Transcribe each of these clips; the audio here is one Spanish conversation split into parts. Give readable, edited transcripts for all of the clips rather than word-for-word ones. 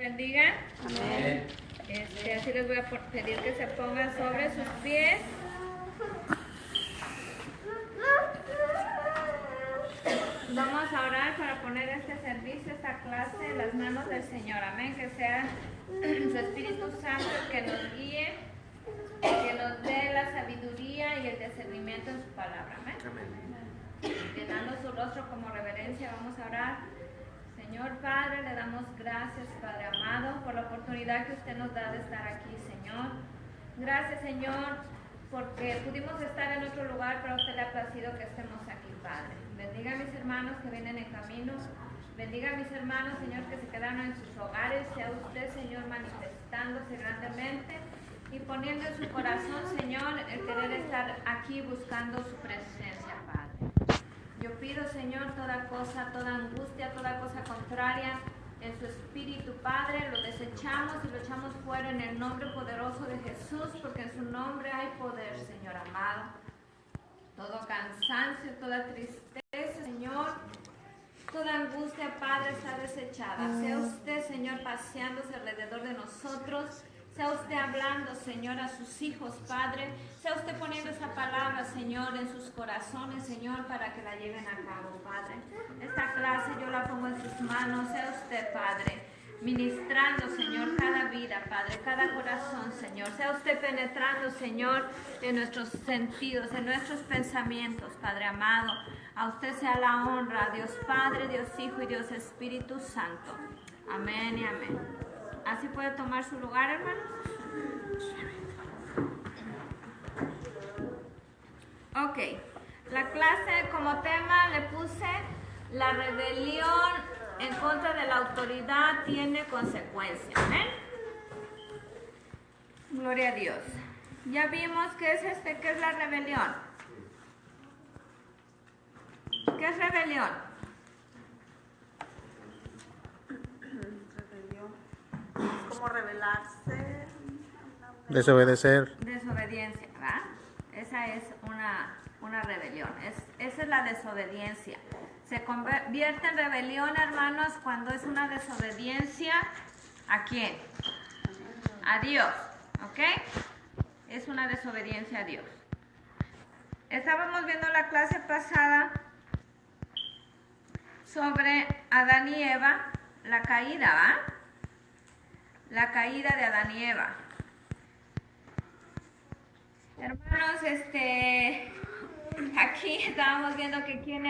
Bendiga. Amén. Así les voy a pedir que se pongan sobre sus pies. Vamos a orar para poner este servicio, esta clase en las manos del Señor. Amén. Que sea su Espíritu Santo el que nos guíe, que nos dé la sabiduría y el discernimiento en su palabra. Amén. Llenando su rostro como reverencia, vamos a orar. Señor Padre, le damos gracias, Padre amado, por la oportunidad que usted nos da de estar aquí, Señor. Gracias, Señor, porque pudimos estar en otro lugar, pero a usted le ha placido que estemos aquí, Padre. Bendiga a mis hermanos que vienen en camino. Bendiga a mis hermanos, Señor, que se quedaron en sus hogares. Sea usted, Señor, manifestándose grandemente y poniendo en su corazón, Señor, el querer estar aquí buscando su presencia, Padre. Yo pido, Señor, toda cosa, toda angustia, toda cosa contraria en su espíritu, Padre, lo desechamos y lo echamos fuera en el nombre poderoso de Jesús, porque en su nombre hay poder, Señor amado. Todo cansancio, toda tristeza, Señor, toda angustia, Padre, está desechada. Sea usted, Señor, paseándose alrededor de nosotros. Sea usted hablando, Señor, a sus hijos, Padre. Sea usted poniendo esa palabra, Señor, en sus corazones, Señor, para que la lleven a cabo, Padre. Esta clase yo la pongo en sus manos. Sea usted, Padre, ministrando, Señor, cada vida, Padre, cada corazón, Señor. Sea usted penetrando, Señor, en nuestros sentidos, en nuestros pensamientos, Padre amado. A usted sea la honra, Dios Padre, Dios Hijo y Dios Espíritu Santo. Amén y amén. ¿Así puede tomar su lugar, hermanos? Ok. La clase como tema le puse la rebelión en contra de la autoridad tiene consecuencias. ¿Amén? Gloria a Dios. Ya vimos qué es qué es la rebelión. ¿Qué es rebelión? Es como rebelarse. Desobedecer. Desobediencia, ¿verdad? Esa es una rebelión. Esa es la desobediencia. Se convierte en rebelión, hermanos, cuando es una desobediencia. ¿A quién? A Dios. ¿Ok? Es una desobediencia a Dios. Estábamos viendo la clase pasada sobre Adán y Eva, la caída, ¿va? La caída de Adán y Eva. Hermanos, aquí estábamos viendo que quién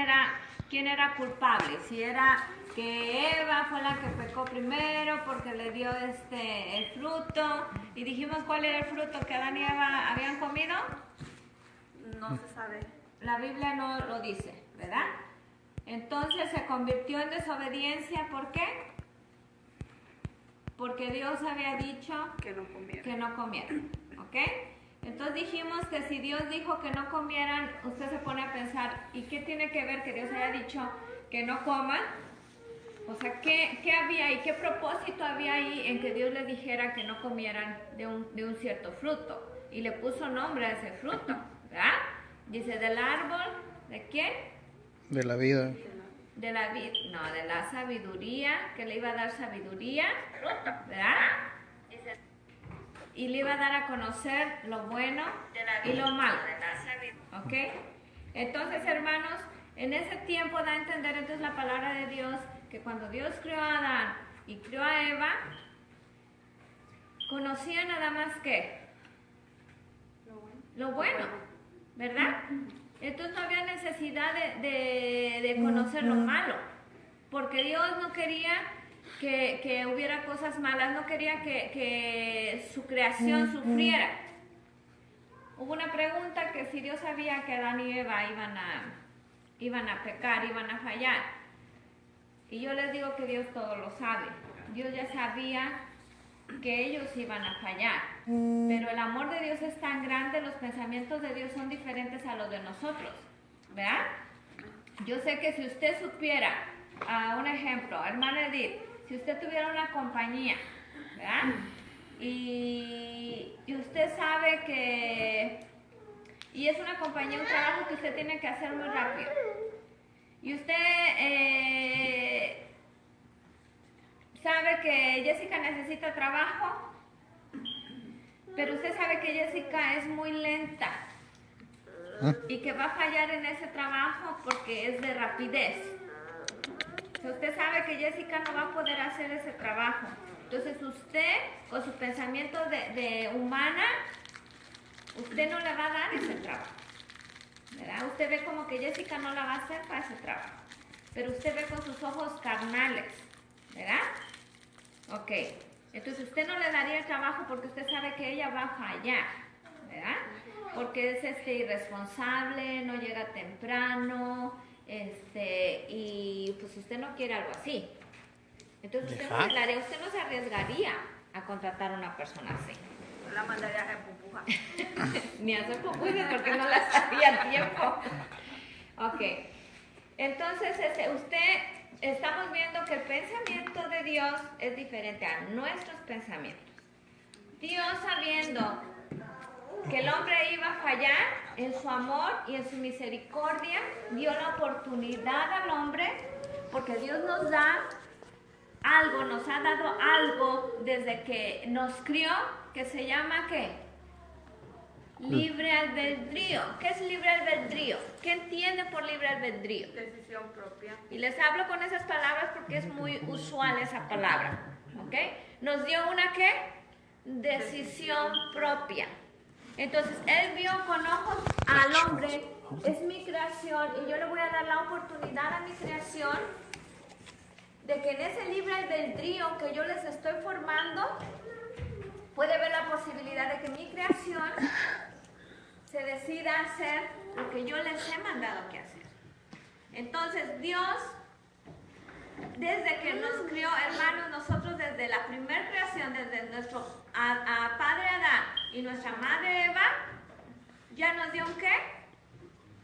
era culpable, si era que Eva fue la que pecó primero porque le dio el fruto, y dijimos cuál era el fruto que Adán y Eva habían comido. No se sabe. La Biblia no lo dice, ¿verdad? Entonces se convirtió en desobediencia, ¿por qué? Porque Dios había dicho Que no comieran. que no comieran, ¿ok? Entonces dijimos que si Dios dijo que no comieran, usted se pone a pensar, ¿y qué tiene que ver que Dios haya dicho que no coman? O sea, ¿qué había ahí? ¿Qué propósito había ahí en que Dios les dijera que no comieran de un cierto fruto? Y le puso nombre a ese fruto, ¿verdad? Dice, del árbol, ¿de quién? De la vida. De la sabiduría, que le iba a dar sabiduría, ¿verdad? Y le iba a dar a conocer lo bueno y lo malo, ¿ok? Entonces, hermanos, en ese tiempo da a entender entonces la palabra de Dios que cuando Dios creó a Adán y creó a Eva, conocía nada más que lo bueno, ¿verdad? Entonces no había necesidad de conocer lo malo, porque Dios no quería que hubiera cosas malas, no quería que su creación sufriera. Hubo una pregunta que si Dios sabía que Adán y Eva iban a pecar, iban a fallar. Y yo les digo que Dios todo lo sabe. Dios ya sabía que ellos iban a fallar. Pero el amor de Dios es tan grande, los pensamientos de Dios son diferentes a los de nosotros, ¿verdad? Yo sé que si usted supiera, un ejemplo, hermana Edith, si usted tuviera una compañía, ¿verdad? Y usted sabe y es una compañía, un trabajo que usted tiene que hacer muy rápido. Y usted sabe que Jessica necesita trabajo, pero usted sabe que Jessica es muy lenta y que va a fallar en ese trabajo porque es de rapidez. Usted sabe que Jessica no va a poder hacer ese trabajo. Entonces usted, con su pensamiento de humana, usted no le va a dar ese trabajo, ¿verdad? Usted ve como que Jessica no la va a hacer para ese trabajo, pero usted ve con sus ojos carnales, ¿verdad? Ok, entonces usted no le daría el trabajo porque usted sabe que ella va a fallar, ¿verdad? Porque es irresponsable, no llega temprano, y pues usted no quiere algo así. Entonces usted no se arriesgaría a contratar a una persona así. No la mandaría a hacer pupuja. Ni a hacer pupusas porque no las hacía a tiempo. Ok, entonces estamos viendo que el pensamiento de Dios es diferente a nuestros pensamientos. Dios, sabiendo que el hombre iba a fallar en su amor y en su misericordia, dio la oportunidad al hombre, porque Dios nos da algo, nos ha dado algo desde que nos crió, que se llama ¿qué? Libre albedrío. ¿Qué es libre albedrío? ¿Qué entiende por libre albedrío? Decisión propia. Y les hablo con esas palabras porque es muy usual esa palabra, ¿ok? Nos dio una ¿qué? Decisión propia. Entonces, Él vio con ojos al hombre, es mi creación, y yo le voy a dar la oportunidad a mi creación de que en ese libre albedrío que yo les estoy formando, puede haber la posibilidad de que mi creación se decida hacer lo que yo les he mandado que hacer. Entonces, Dios, desde que nos crió, hermanos, nosotros desde la primera creación, desde nuestro padre Adán y nuestra madre Eva, ya nos dio un ¿qué?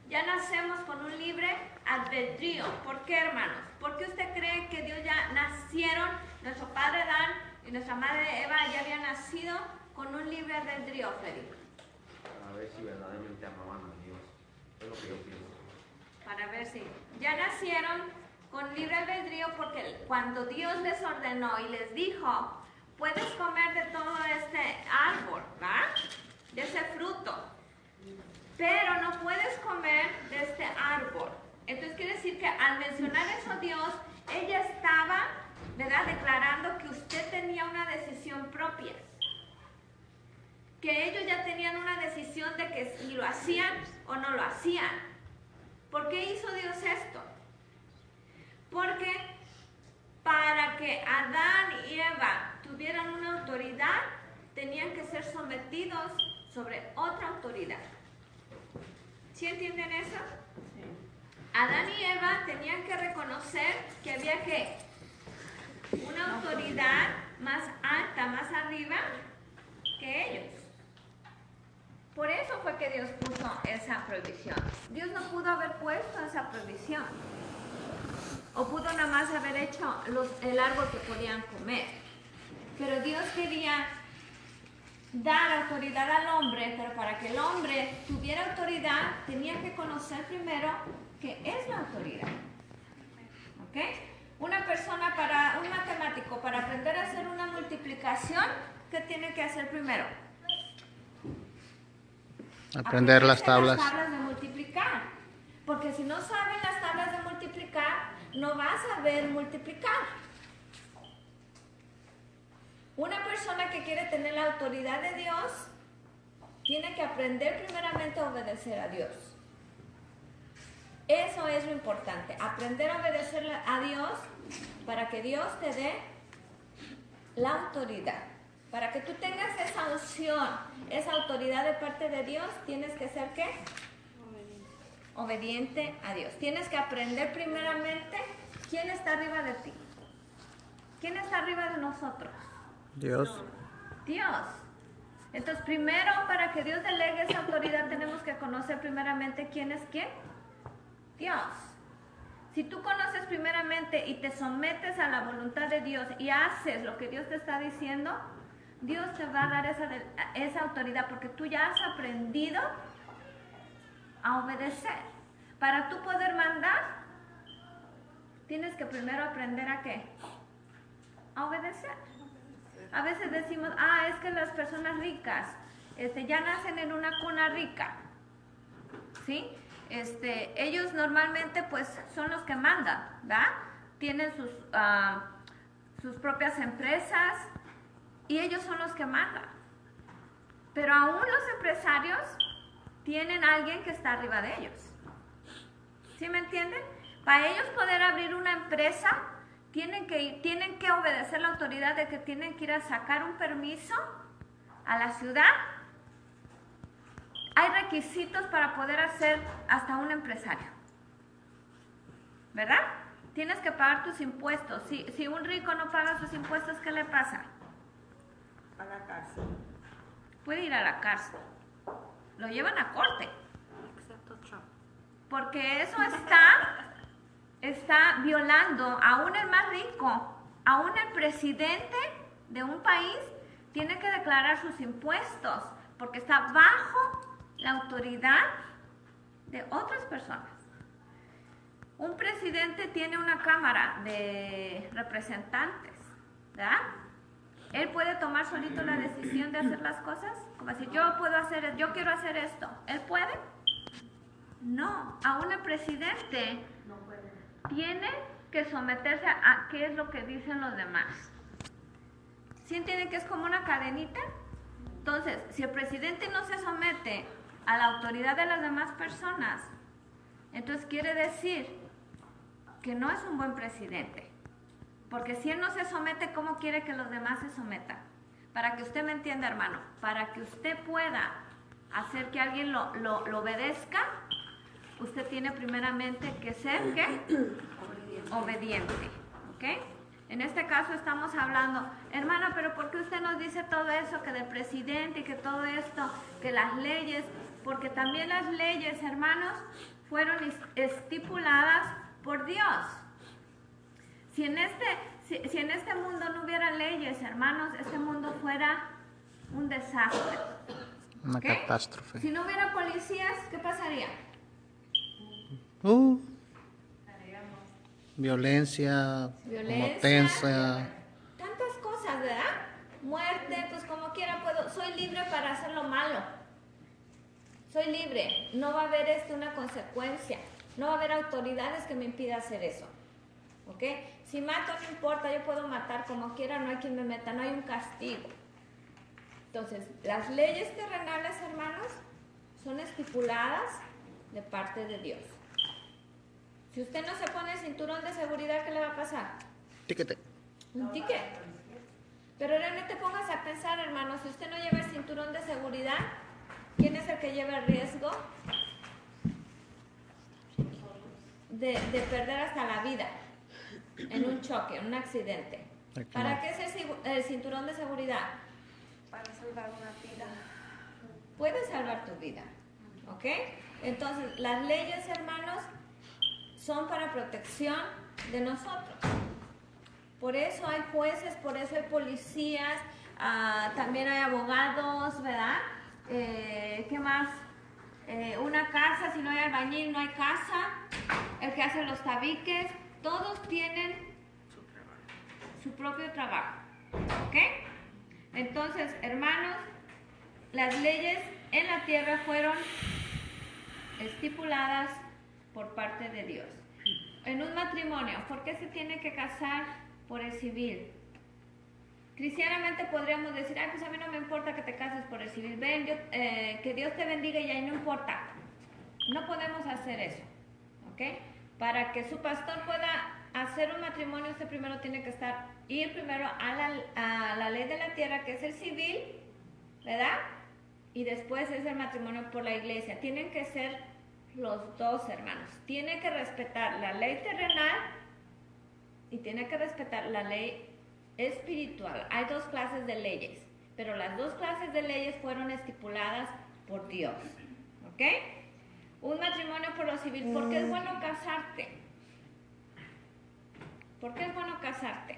Ya nacemos con un libre albedrío. ¿Por qué, hermanos? ¿Por qué usted cree que Dios ya nacieron, nuestro padre Adán y nuestra madre Eva ya habían nacido con un libre albedrío, Freddy? Para ver si verdaderamente amaban a Dios. Es lo que yo pienso. Para ver si ya nacieron con libre albedrío, porque cuando Dios les ordenó y les dijo, puedes comer de todo este árbol, ¿verdad? De ese fruto, pero no puedes comer de este árbol. Entonces quiere decir que al mencionar eso Dios, ella estaba, ¿verdad?, declarando que usted tenía una decisión propia, que ellos ya tenían una decisión de que si lo hacían o no lo hacían. ¿Por qué hizo Dios esto? Porque para que Adán y Eva tuvieran una autoridad, tenían que ser sometidos sobre otra autoridad. ¿Sí entienden eso? Sí. Adán y Eva tenían que reconocer que había que una autoridad más alta, más arriba que ellos. Por eso fue que Dios puso esa prohibición. Dios no pudo haber puesto esa prohibición. O pudo nada más haber hecho el árbol que podían comer. Pero Dios quería dar autoridad al hombre, pero para que el hombre tuviera autoridad, tenía que conocer primero qué es la autoridad. ¿Ok? Una persona, un matemático, para aprender a hacer una multiplicación, ¿qué tiene que hacer primero? Aprender las tablas. Las tablas de multiplicar. Porque si no saben las tablas de multiplicar, no vas a saber multiplicar. Una persona que quiere tener la autoridad de Dios, tiene que aprender primeramente a obedecer a Dios. Eso es lo importante, aprender a obedecer a Dios para que Dios te dé la autoridad. Para que tú tengas esa unción, esa autoridad de parte de Dios, tienes que ser ¿qué? Obediente a Dios. Tienes que aprender primeramente quién está arriba de ti. ¿Quién está arriba de nosotros? Dios. Dios. Entonces, primero, para que Dios delegue esa autoridad, tenemos que conocer primeramente quién es quién. Dios. Si tú conoces primeramente y te sometes a la voluntad de Dios y haces lo que Dios te está diciendo, Dios te va a dar esa autoridad, porque tú ya has aprendido a obedecer. Para tú poder mandar, tienes que primero aprender a ¿qué? a obedecer. A veces decimos, es que las personas ricas ya nacen en una cuna rica, ¿sí? Ellos normalmente pues son los que mandan, ¿verdad? Tienen sus propias empresas y ellos son los que mandan. Pero aún los empresarios tienen a alguien que está arriba de ellos. ¿Sí me entienden? Para ellos poder abrir una empresa, tienen que obedecer la autoridad de que tienen que ir a sacar un permiso a la ciudad. Hay requisitos para poder hacer hasta un empresario, ¿verdad? Tienes que pagar tus impuestos. Si un rico no paga sus impuestos, ¿qué le pasa? A la cárcel. Puede ir a la cárcel. Lo llevan a corte. Excepto Trump. Porque eso está violando, aún el más rico, aún el presidente de un país tiene que declarar sus impuestos, porque está bajo la autoridad de otras personas. Un presidente tiene una cámara de representantes, ¿verdad? Él puede tomar solito la decisión de hacer las cosas, como decir, yo quiero hacer esto. ¿Él puede? No, aún el presidente tiene que someterse a qué es lo que dicen los demás. ¿Sí entienden que es como una cadenita? Entonces, si el presidente no se somete a la autoridad de las demás personas, entonces quiere decir que no es un buen presidente. Porque si él no se somete, ¿cómo quiere que los demás se sometan? Para que usted me entienda, hermano, para que usted pueda hacer que alguien lo obedezca, usted tiene primeramente que ser, ¿qué? Obediente. ¿Ok? En este caso estamos hablando, hermana, pero ¿por qué usted nos dice todo eso, que del presidente y que todo esto, que las leyes? Porque también las leyes, hermanos, fueron estipuladas por Dios. Si en este mundo no hubiera leyes, hermanos, este mundo fuera un desastre. Una ¿Okay? catástrofe. Si no hubiera policías, ¿qué pasaría? Violencia, potencia. Tantas cosas, ¿verdad? Muerte, pues como quiera soy libre para hacer lo malo. Soy libre, no va a haber una consecuencia, no va a haber autoridades que me impida hacer eso. ¿Ok? Si mato no importa, yo puedo matar como quiera, no hay quien me meta, no hay un castigo. Entonces, las leyes terrenales, hermanos, son estipuladas de parte de Dios. Si usted no se pone el cinturón de seguridad, ¿qué le va a pasar? Tiquete. Un ticket. Pero realmente pongas a pensar, hermano, si usted no lleva el cinturón de seguridad, ¿quién es el que lleva el riesgo de perder hasta la vida en un choque, en un accidente? ¿Para qué es el cinturón de seguridad? Para salvar una vida. Puede salvar tu vida, ¿ok? Entonces, las leyes, hermanos, son para protección de nosotros. Por eso hay jueces, por eso hay policías, también hay abogados, ¿verdad? ¿Qué más? Una casa, si no hay albañil, no hay casa. El que hace los tabiques, todos tienen su propio trabajo, ¿ok? Entonces, hermanos, las leyes en la tierra fueron estipuladas por parte de Dios. En un matrimonio, ¿por qué se tiene que casar por el civil? Cristianamente podríamos decir, pues a mí no me importa que te cases por el civil, ven, que Dios te bendiga y ahí no importa. No podemos hacer eso, ¿ok? Para que su pastor pueda hacer un matrimonio, usted primero tiene que ir primero a la ley de la tierra, que es el civil, ¿verdad? Y después es el matrimonio por la iglesia. Tienen que ser los dos, hermanos. Tiene que respetar la ley terrenal y tiene que respetar la ley espiritual. Hay dos clases de leyes, pero las dos clases de leyes fueron estipuladas por Dios. ¿Ok? Un matrimonio por lo civil. ¿Por qué es bueno casarte? ¿Por qué es bueno casarte?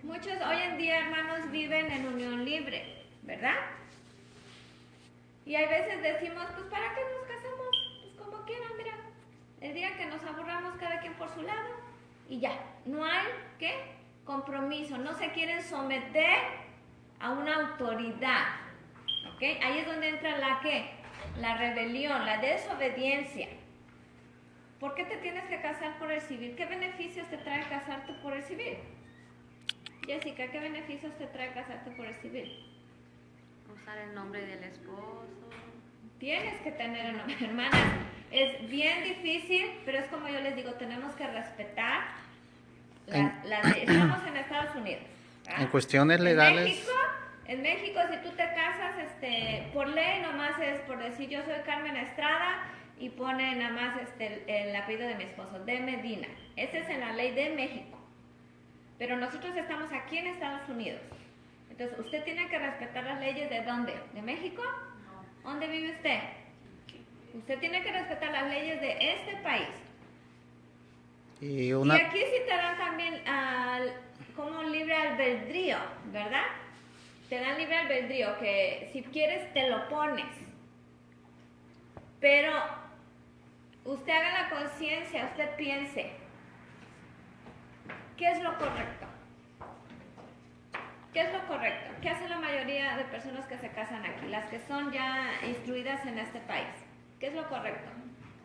Muchos hoy en día, hermanos, viven en unión libre, ¿verdad? Y hay veces decimos, pues ¿para qué nos casamos? Pues como quieran, mira. el día que nos aburramos cada quien por su lado y ya, no hay, ¿qué? Compromiso, no se quieren someter a una autoridad, ¿ok? Ahí es donde entra la, ¿qué? La rebelión, la desobediencia. ¿Por qué te tienes que casar por el civil? ¿Qué beneficios te trae casarte por el civil? Jessica, ¿qué beneficios te trae casarte por el civil? Usar el nombre del esposo. Tienes que tener el nombre, hermanas. Es bien difícil, pero es como yo les digo, tenemos que respetar las leyes. Estamos en Estados Unidos, ¿verdad? En cuestiones legales. En México, si tú te casas, por ley nomás es por decir yo soy Carmen Estrada y pone nada más el apellido de mi esposo, de Medina. Ese es en la ley de México. Pero nosotros estamos aquí en Estados Unidos. Entonces, usted tiene que respetar las leyes ¿de dónde? ¿De México? No. ¿Dónde vive usted? Usted tiene que respetar las leyes de este país. Y Y aquí sí te dan también como libre albedrío, ¿verdad? Te dan libre albedrío, que si quieres te lo pones. Pero usted haga la conciencia, usted piense, ¿qué es lo correcto? ¿Qué es lo correcto? ¿Qué hace la mayoría de personas que se casan aquí? Las que son ya instruidas en este país. ¿Qué es lo correcto?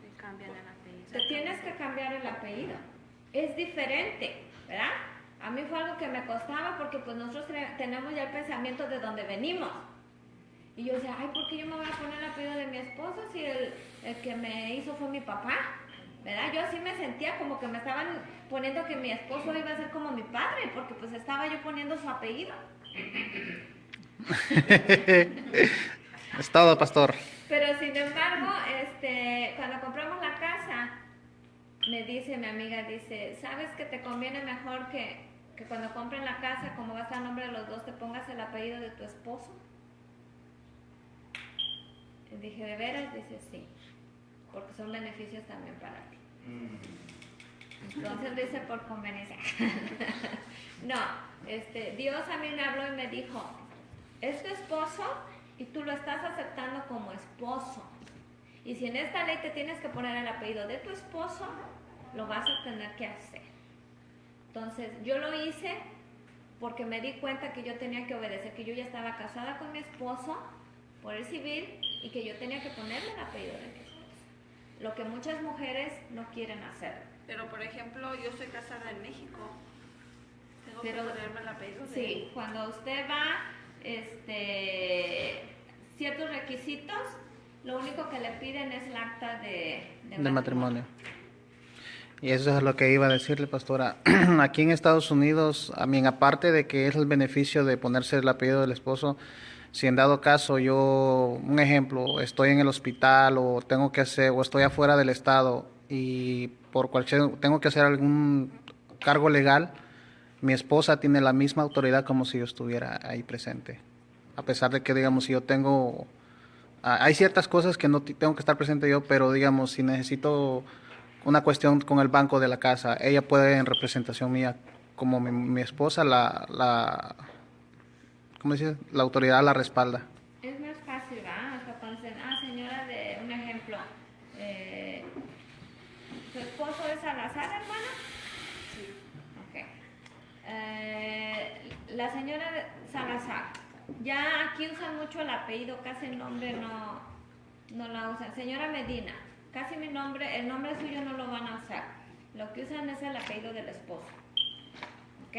Y cambian el apellido. Te tienes que cambiar el apellido. Es diferente, ¿verdad? A mí fue algo que me costaba porque pues nosotros tenemos ya el pensamiento de donde venimos. Y yo decía, ay, ¿por qué yo me voy a poner el apellido de mi esposo si el que me hizo fue mi papá? ¿Verdad? Yo así me sentía como que me estaban poniendo que mi esposo iba a ser como mi padre, porque pues estaba yo poniendo su apellido. Es todo, pastor. Pero sin embargo, cuando compramos la casa, me dice mi amiga, dice, ¿sabes que te conviene mejor que cuando compren la casa, como va a estar el nombre de los dos, te pongas el apellido de tu esposo? Y dije, ¿de veras? Dice, sí, porque son beneficios también para ti. Entonces dice, por conveniencia. No, Dios a mí me habló y me dijo, es tu esposo y tú lo estás aceptando como esposo. Y si en esta ley te tienes que poner el apellido de tu esposo, lo vas a tener que hacer. Entonces, yo lo hice porque me di cuenta que yo tenía que obedecer, que yo ya estaba casada con mi esposo por el civil y que yo tenía que ponerle el apellido de mi esposo. Lo que muchas mujeres no quieren hacer. Pero, por ejemplo, yo soy casada en México. Tengo que ponerme el apellido de Sí, cuando usted va, ciertos requisitos, lo único que le piden es el acta de matrimonio. Y eso es lo que iba a decirle, pastora. Aquí en Estados Unidos, aparte de que es el beneficio de ponerse el apellido del esposo, si en dado caso yo, un ejemplo, estoy en el hospital o estoy afuera del estado y tengo que hacer algún cargo legal, mi esposa tiene la misma autoridad como si yo estuviera ahí presente. A pesar de que, digamos, si yo hay ciertas cosas que no tengo que estar presente yo, pero digamos, si necesito una cuestión con el banco de la casa, ella puede en representación mía, como mi esposa, ¿cómo dice? La autoridad la respalda. Es más fácil, ¿verdad? Hasta cuando dicen, señora, de un ejemplo, ¿su esposo es Salazar, hermana? Sí. Ok. La señora Salazar, ya aquí usan mucho el apellido, casi el nombre no la usan. Señora Medina, casi el nombre suyo no lo van a usar. Lo que usan es el apellido del esposo. ¿Ok?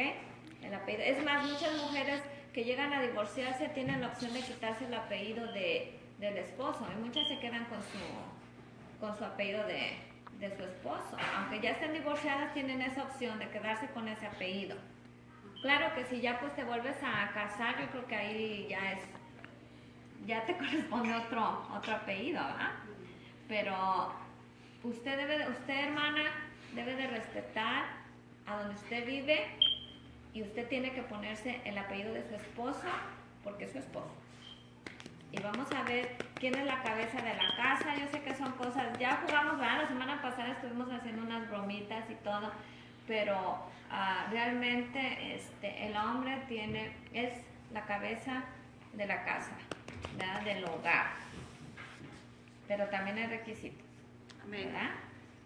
El apellido. Es más, muchas mujeres que llegan a divorciarse tienen la opción de quitarse el apellido del esposo y muchas se quedan con su apellido de su esposo. Aunque ya estén divorciadas, tienen esa opción de quedarse con ese apellido. Claro que si ya pues te vuelves a casar, yo creo que ahí ya te corresponde otro apellido, ¿verdad? Pero usted hermana, debe de respetar a donde usted vive y usted tiene que ponerse el apellido de su esposo porque es su esposo. Y vamos a ver quién es la cabeza de la casa. Yo sé que son cosas, ya jugamos, ¿verdad? La semana pasada estuvimos haciendo unas bromitas y todo, pero realmente el hombre es la cabeza de la casa, ¿verdad? Del hogar. Pero también hay requisitos, ¿verdad?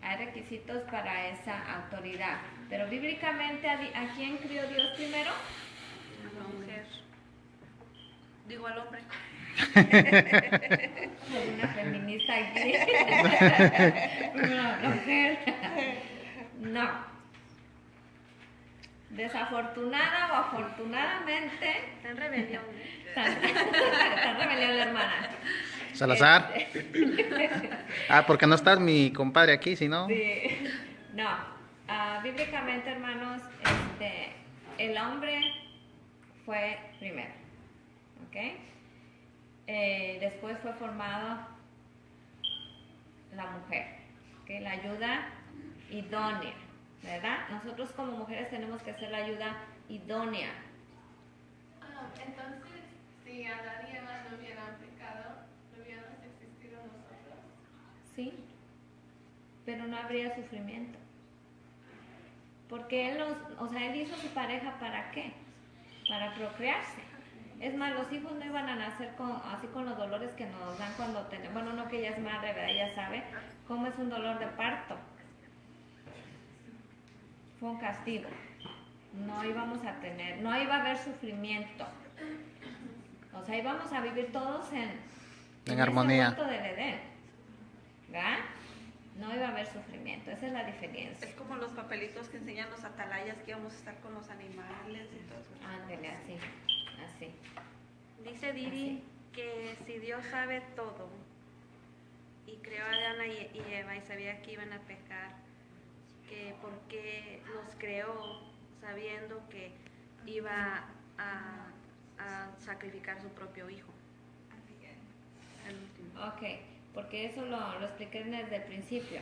Hay requisitos para esa autoridad. Pero bíblicamente, ¿a quién crió Dios primero? A la mujer. Digo al hombre. Hay una feminista aquí. No, mujer. No. Desafortunada o afortunadamente, Está en rebelión. está en rebelión la hermana. Salazar. Porque no está mi compadre aquí, si no. Sí. No. Bíblicamente, hermanos, el hombre fue primero. ¿Ok? Después fue formado la mujer, que la ayuda idónea, ¿verdad? Nosotros como mujeres tenemos que hacer la ayuda idónea. Entonces, si Adán y Eva no hubieran pecado, ¿no hubiéramos existido nosotros? Sí, pero no habría sufrimiento. Porque él hizo su pareja ¿para qué? Para procrearse. Es más, los hijos no iban a nacer así con los dolores que nos dan cuando tenemos, bueno, no que ella es madre, ¿verdad? Ella sabe cómo es un dolor de parto. Fue un castigo. No íbamos a tener, no iba a haber sufrimiento. O sea, íbamos a vivir todos en armonía. ese huerto del Edén. ¿Verdad? No iba a haber sufrimiento, esa es la diferencia. Es como los papelitos que enseñan los atalayas que íbamos a estar con los animales y todo eso. Ándale, así. Dice Didi que si Dios sabe todo y creó a Adán y Eva y sabía que iban a pecar, que por qué los creó sabiendo que iba a sacrificar su propio hijo. El último. Ok, porque eso lo expliqué desde el principio.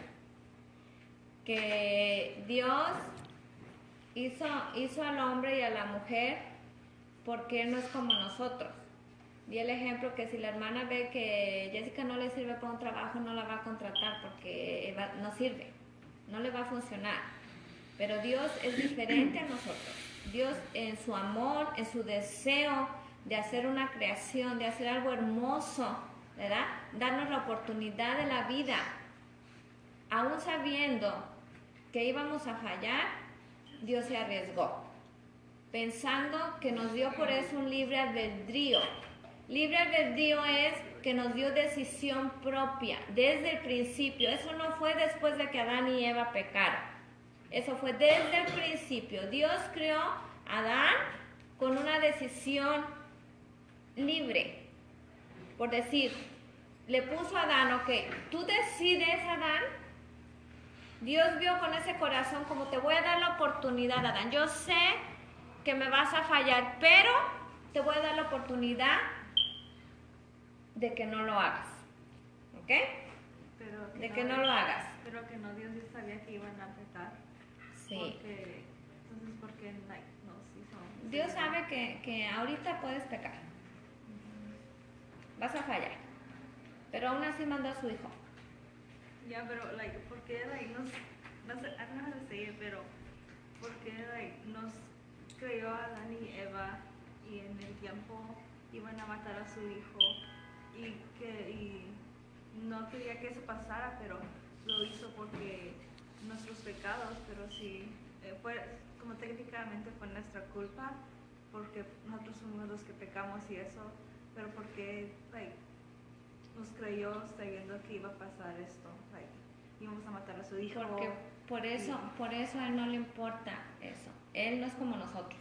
Que Dios hizo al hombre y a la mujer porque Él no es como nosotros. Di el ejemplo que si la hermana ve que Jessica no le sirve para un trabajo, no la va a contratar porque no sirve, no le va a funcionar. Pero Dios es diferente a nosotros. Dios en su amor, en su deseo de hacer una creación, de hacer algo hermoso, ¿verdad? Darnos la oportunidad de la vida, aún sabiendo que íbamos a fallar, Dios se arriesgó, pensando que nos dio por eso un libre albedrío. Libre albedrío es que nos dio decisión propia desde el principio. Eso no fue después de que Adán y Eva pecaron. Eso fue desde el principio. Dios creó a Adán con una decisión libre. Por decir, le puso a Adán, ok, tú decides, Adán. Dios vio con ese corazón como te voy a dar la oportunidad, Adán. Yo sé que me vas a fallar, pero te voy a dar la oportunidad de que no lo hagas. ¿Ok? De que no lo hagas. Pero que no, Dios ya sabía que iban a pecar. Sí. Entonces, ¿por qué nos hizo? Dios sabe que ahorita puedes pecar. Vas a fallar. Pero aún así mandó a su hijo. Ya, pero, ¿por qué, no sé, I don't know how to say it, pero, ¿por qué, nos creó a Adán y Eva y en el tiempo iban a matar a su hijo y no quería que eso pasara, pero lo hizo porque nuestros pecados, pero sí, fue, como técnicamente fue nuestra culpa, porque nosotros somos los que pecamos y eso, pero porque, nos creyó sabiendo que iba a pasar esto, íbamos a matar a su hijo. Porque por eso a él no le importa eso. Él no es como nosotros.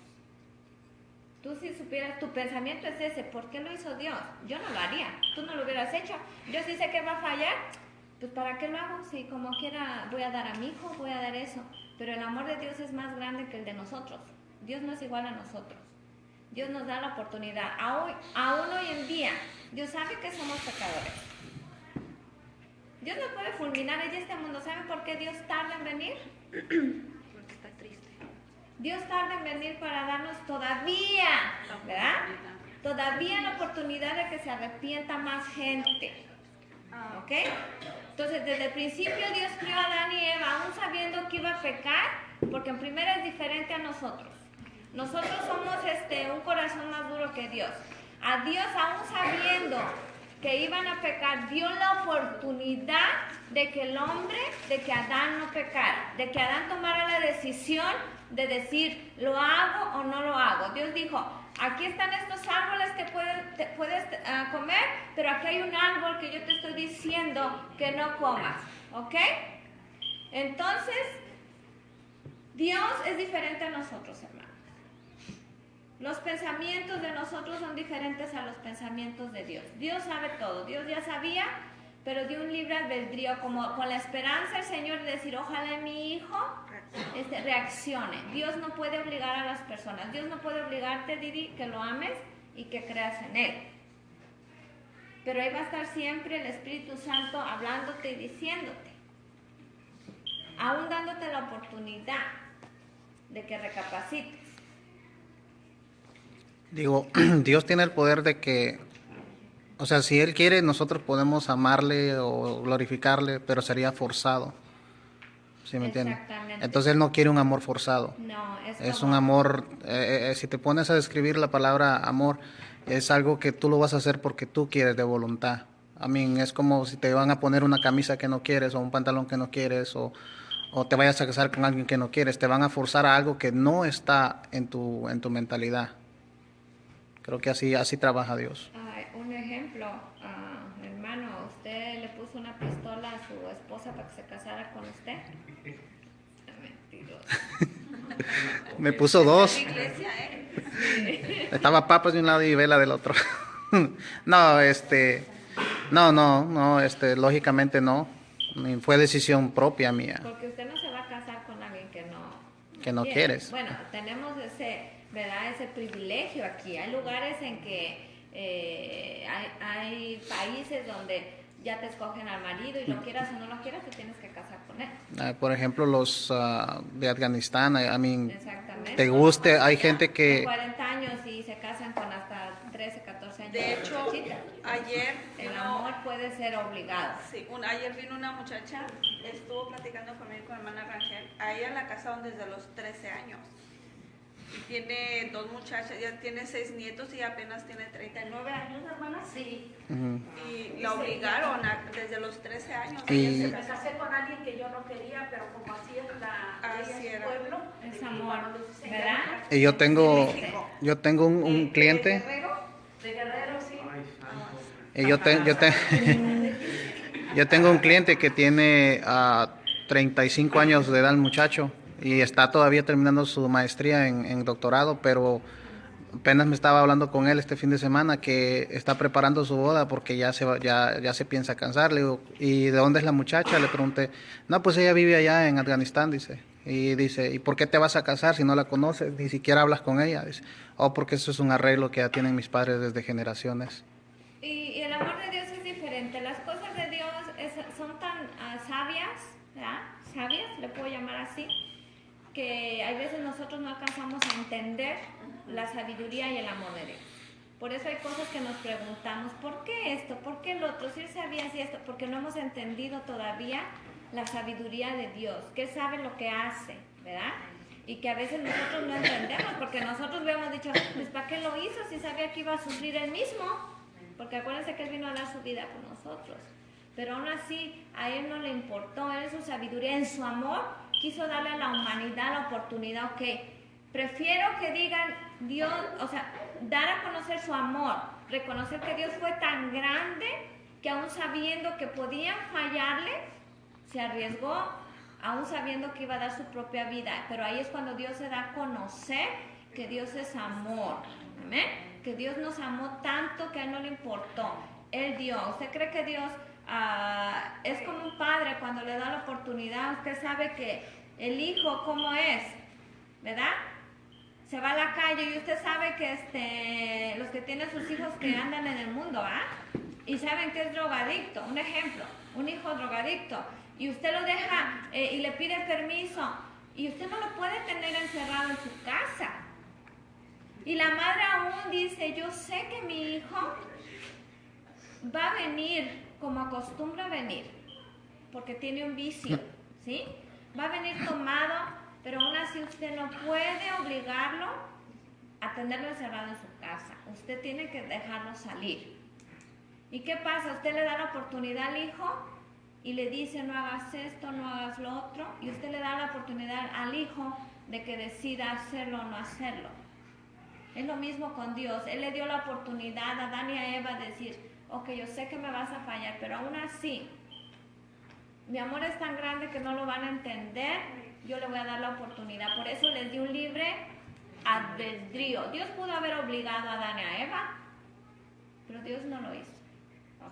Tú si supieras, tu pensamiento es ese, ¿por qué lo hizo Dios? Yo no lo haría, tú no lo hubieras hecho. Yo sí sé que va a fallar, pues ¿para qué lo hago? Si como quiera voy a dar a mi hijo, voy a dar eso. Pero el amor de Dios es más grande que el de nosotros. Dios no es igual a nosotros. Dios nos da la oportunidad. Aún hoy en día, Dios sabe que somos pecadores. Dios nos puede fulminar en este mundo. ¿Saben por qué Dios tarda en venir? Porque está triste. Dios tarda en venir para darnos todavía, ¿verdad? Todavía la oportunidad de que se arrepienta más gente. ¿Ok? Entonces, desde el principio Dios creó a Adán y Eva, aún sabiendo que iba a pecar, porque en primera es diferente a nosotros. Nosotros somos un corazón más duro que Dios. A Dios, aún sabiendo que iban a pecar, dio la oportunidad de que el hombre, de que Adán no pecara, de que Adán tomara la decisión de decir, ¿lo hago o no lo hago? Dios dijo, aquí están estos árboles que puedes comer, pero aquí hay un árbol que yo te estoy diciendo que no comas, ¿ok? Entonces, Dios es diferente a nosotros, hermanos. Los pensamientos de nosotros son diferentes a los pensamientos de Dios. Dios sabe todo, Dios ya sabía, pero dio un libre albedrío, como con la esperanza del Señor de decir, ojalá mi hijo reaccione. Dios no puede obligar a las personas. Dios no puede obligarte, Didi, que lo ames y que creas en Él. Pero ahí va a estar siempre el Espíritu Santo hablándote y diciéndote, aún dándote la oportunidad de que recapacites. Digo, Dios tiene el poder de que, o sea, si Él quiere, nosotros podemos amarle o glorificarle, pero sería forzado. ¿Sí me entiendes? Exactamente. Entonces Él no quiere un amor forzado. No, Es como- un amor, si te pones a describir la palabra amor, es algo que tú lo vas a hacer porque tú quieres de voluntad. I mean, es como si te van a poner una camisa que no quieres o un pantalón que no quieres o te vayas a casar con alguien que no quieres. Te van a forzar a algo que no está en tu mentalidad. Creo que así trabaja Dios. Un ejemplo, hermano, ¿usted le puso una pistola a su esposa para que se casara con usted? Mentiroso. Me puso dos. Iglesia, Estaba papas de un lado y vela del otro. No, lógicamente no. Fue decisión propia mía. Porque usted no se va a casar con alguien Que no quieres. Bueno, tenemos ese privilegio aquí. Hay lugares en que hay países donde ya te escogen al marido y lo quieras o no lo quieras, te tienes que casar con él. Por ejemplo, los de Afganistán, Exactamente. te guste, hay gente De que 40 años y se casan con hasta 13, 14 años. De hecho, muchachita. ayer El vino- amor puede ser obligado. Sí, ayer vino una muchacha, estuvo platicando conmigo con hermana Rangel. A ella la casaron desde los 13 años. Y tiene 2 muchachas, ya tiene 6 nietos y apenas tiene 39 años, hermana. Sí, ujú, Y la obligaron desde los 13 años. Y- Ella se me casó. casé con alguien que yo no quería, pero como así es Así ella es era. pueblo, Es y amor, cuando los enseñan, ¿verdad? y yo tengo un cliente de Guerrero, sí. y yo tengo un cliente que tiene 35 años de edad el muchacho y está todavía terminando su maestría en doctorado, pero apenas me estaba hablando con él este fin de semana que está preparando su boda porque ya se piensa casar. Le digo, ¿y de dónde es la muchacha? Le pregunté. No, pues ella vive allá en Afganistán, dice. Y dice, ¿y por qué te vas a casar si no la conoces? Ni siquiera hablas con ella. Dice, oh, porque eso es un arreglo que ya tienen mis padres desde generaciones. Y el amor de Dios es diferente. Las cosas de Dios son tan sabias, ¿verdad? Sabias, le puedo llamar así, que hay veces nosotros no alcanzamos a entender la sabiduría y el amor de Dios. Por eso hay cosas que nos preguntamos, ¿por qué esto? ¿Por qué el otro? Si él sabía así esto, porque no hemos entendido todavía la sabiduría de Dios, que él sabe lo que hace, ¿verdad? Y que a veces nosotros no entendemos, porque nosotros habíamos dicho, pues ¿para qué lo hizo si sabía que iba a sufrir él mismo? Porque acuérdense que él vino a dar su vida por nosotros. Pero aún así, a él no le importó, él en su sabiduría, en su amor, quiso darle a la humanidad la oportunidad, ok, prefiero que digan Dios, o sea, dar a conocer su amor, reconocer que Dios fue tan grande que aún sabiendo que podían fallarle, se arriesgó, aún sabiendo que iba a dar su propia vida. Pero ahí es cuando Dios se da a conocer que Dios es amor, ¿amén? Que Dios nos amó tanto que a él no le importó, él dio. ¿Usted cree que Dios es como un padre cuando le da la oportunidad? Usted sabe que el hijo, ¿cómo es? ¿Verdad? Se va a la calle y usted sabe que los que tienen sus hijos que andan en el mundo, y saben que es drogadicto, un ejemplo, un hijo drogadicto, y usted lo deja y le pide permiso, y usted no lo puede tener encerrado en su casa. Y la madre aún dice, yo sé que mi hijo va a venir como acostumbra venir, porque tiene un vicio, ¿sí? Va a venir tomado, pero aún así usted no puede obligarlo a tenerlo encerrado en su casa. Usted tiene que dejarlo salir. ¿Y qué pasa? Usted le da la oportunidad al hijo y le dice no hagas esto, no hagas lo otro, y usted le da la oportunidad al hijo de que decida hacerlo o no hacerlo. Es lo mismo con Dios. Él le dio la oportunidad a Adán y a Eva de decir, ok, yo sé que me vas a fallar, pero aún así, mi amor es tan grande que no lo van a entender, yo le voy a dar la oportunidad. Por eso les di un libre albedrío. Dios pudo haber obligado a Adán y a Eva, pero Dios no lo hizo.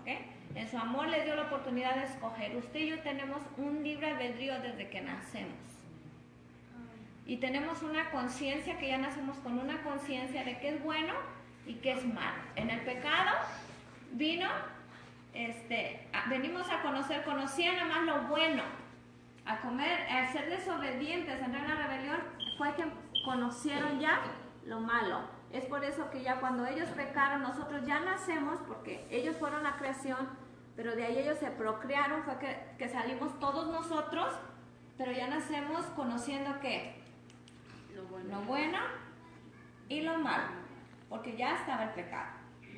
¿Ok? En su amor les dio la oportunidad de escoger. Usted y yo tenemos un libre albedrío desde que nacemos. Y tenemos una conciencia, que ya nacemos con una conciencia de qué es bueno y qué es malo. En el pecado venimos a conocían nada más lo bueno, a ser desobedientes, a entrar en la rebelión, fue que conocieron ya lo malo. Es por eso que ya cuando ellos pecaron, nosotros ya nacemos, porque ellos fueron la creación, pero de ahí ellos se procrearon, fue que salimos todos nosotros, pero ya nacemos conociendo ¿qué? Lo bueno y lo malo, porque ya estaba el pecado.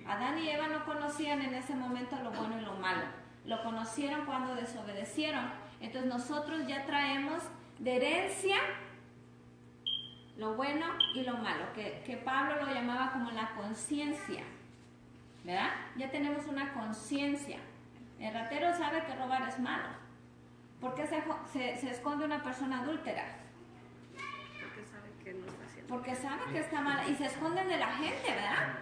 Adán y Eva no conocían en ese momento lo bueno y lo malo, lo conocieron cuando desobedecieron. Entonces nosotros ya traemos de herencia lo bueno y lo malo, que Pablo lo llamaba como la conciencia, ¿verdad? Ya tenemos una conciencia. El ratero sabe que robar es malo. ¿Por qué se esconde una persona adúltera? Porque sabe que no está haciendo. Porque sabe que está mal y se esconden de la gente, ¿verdad?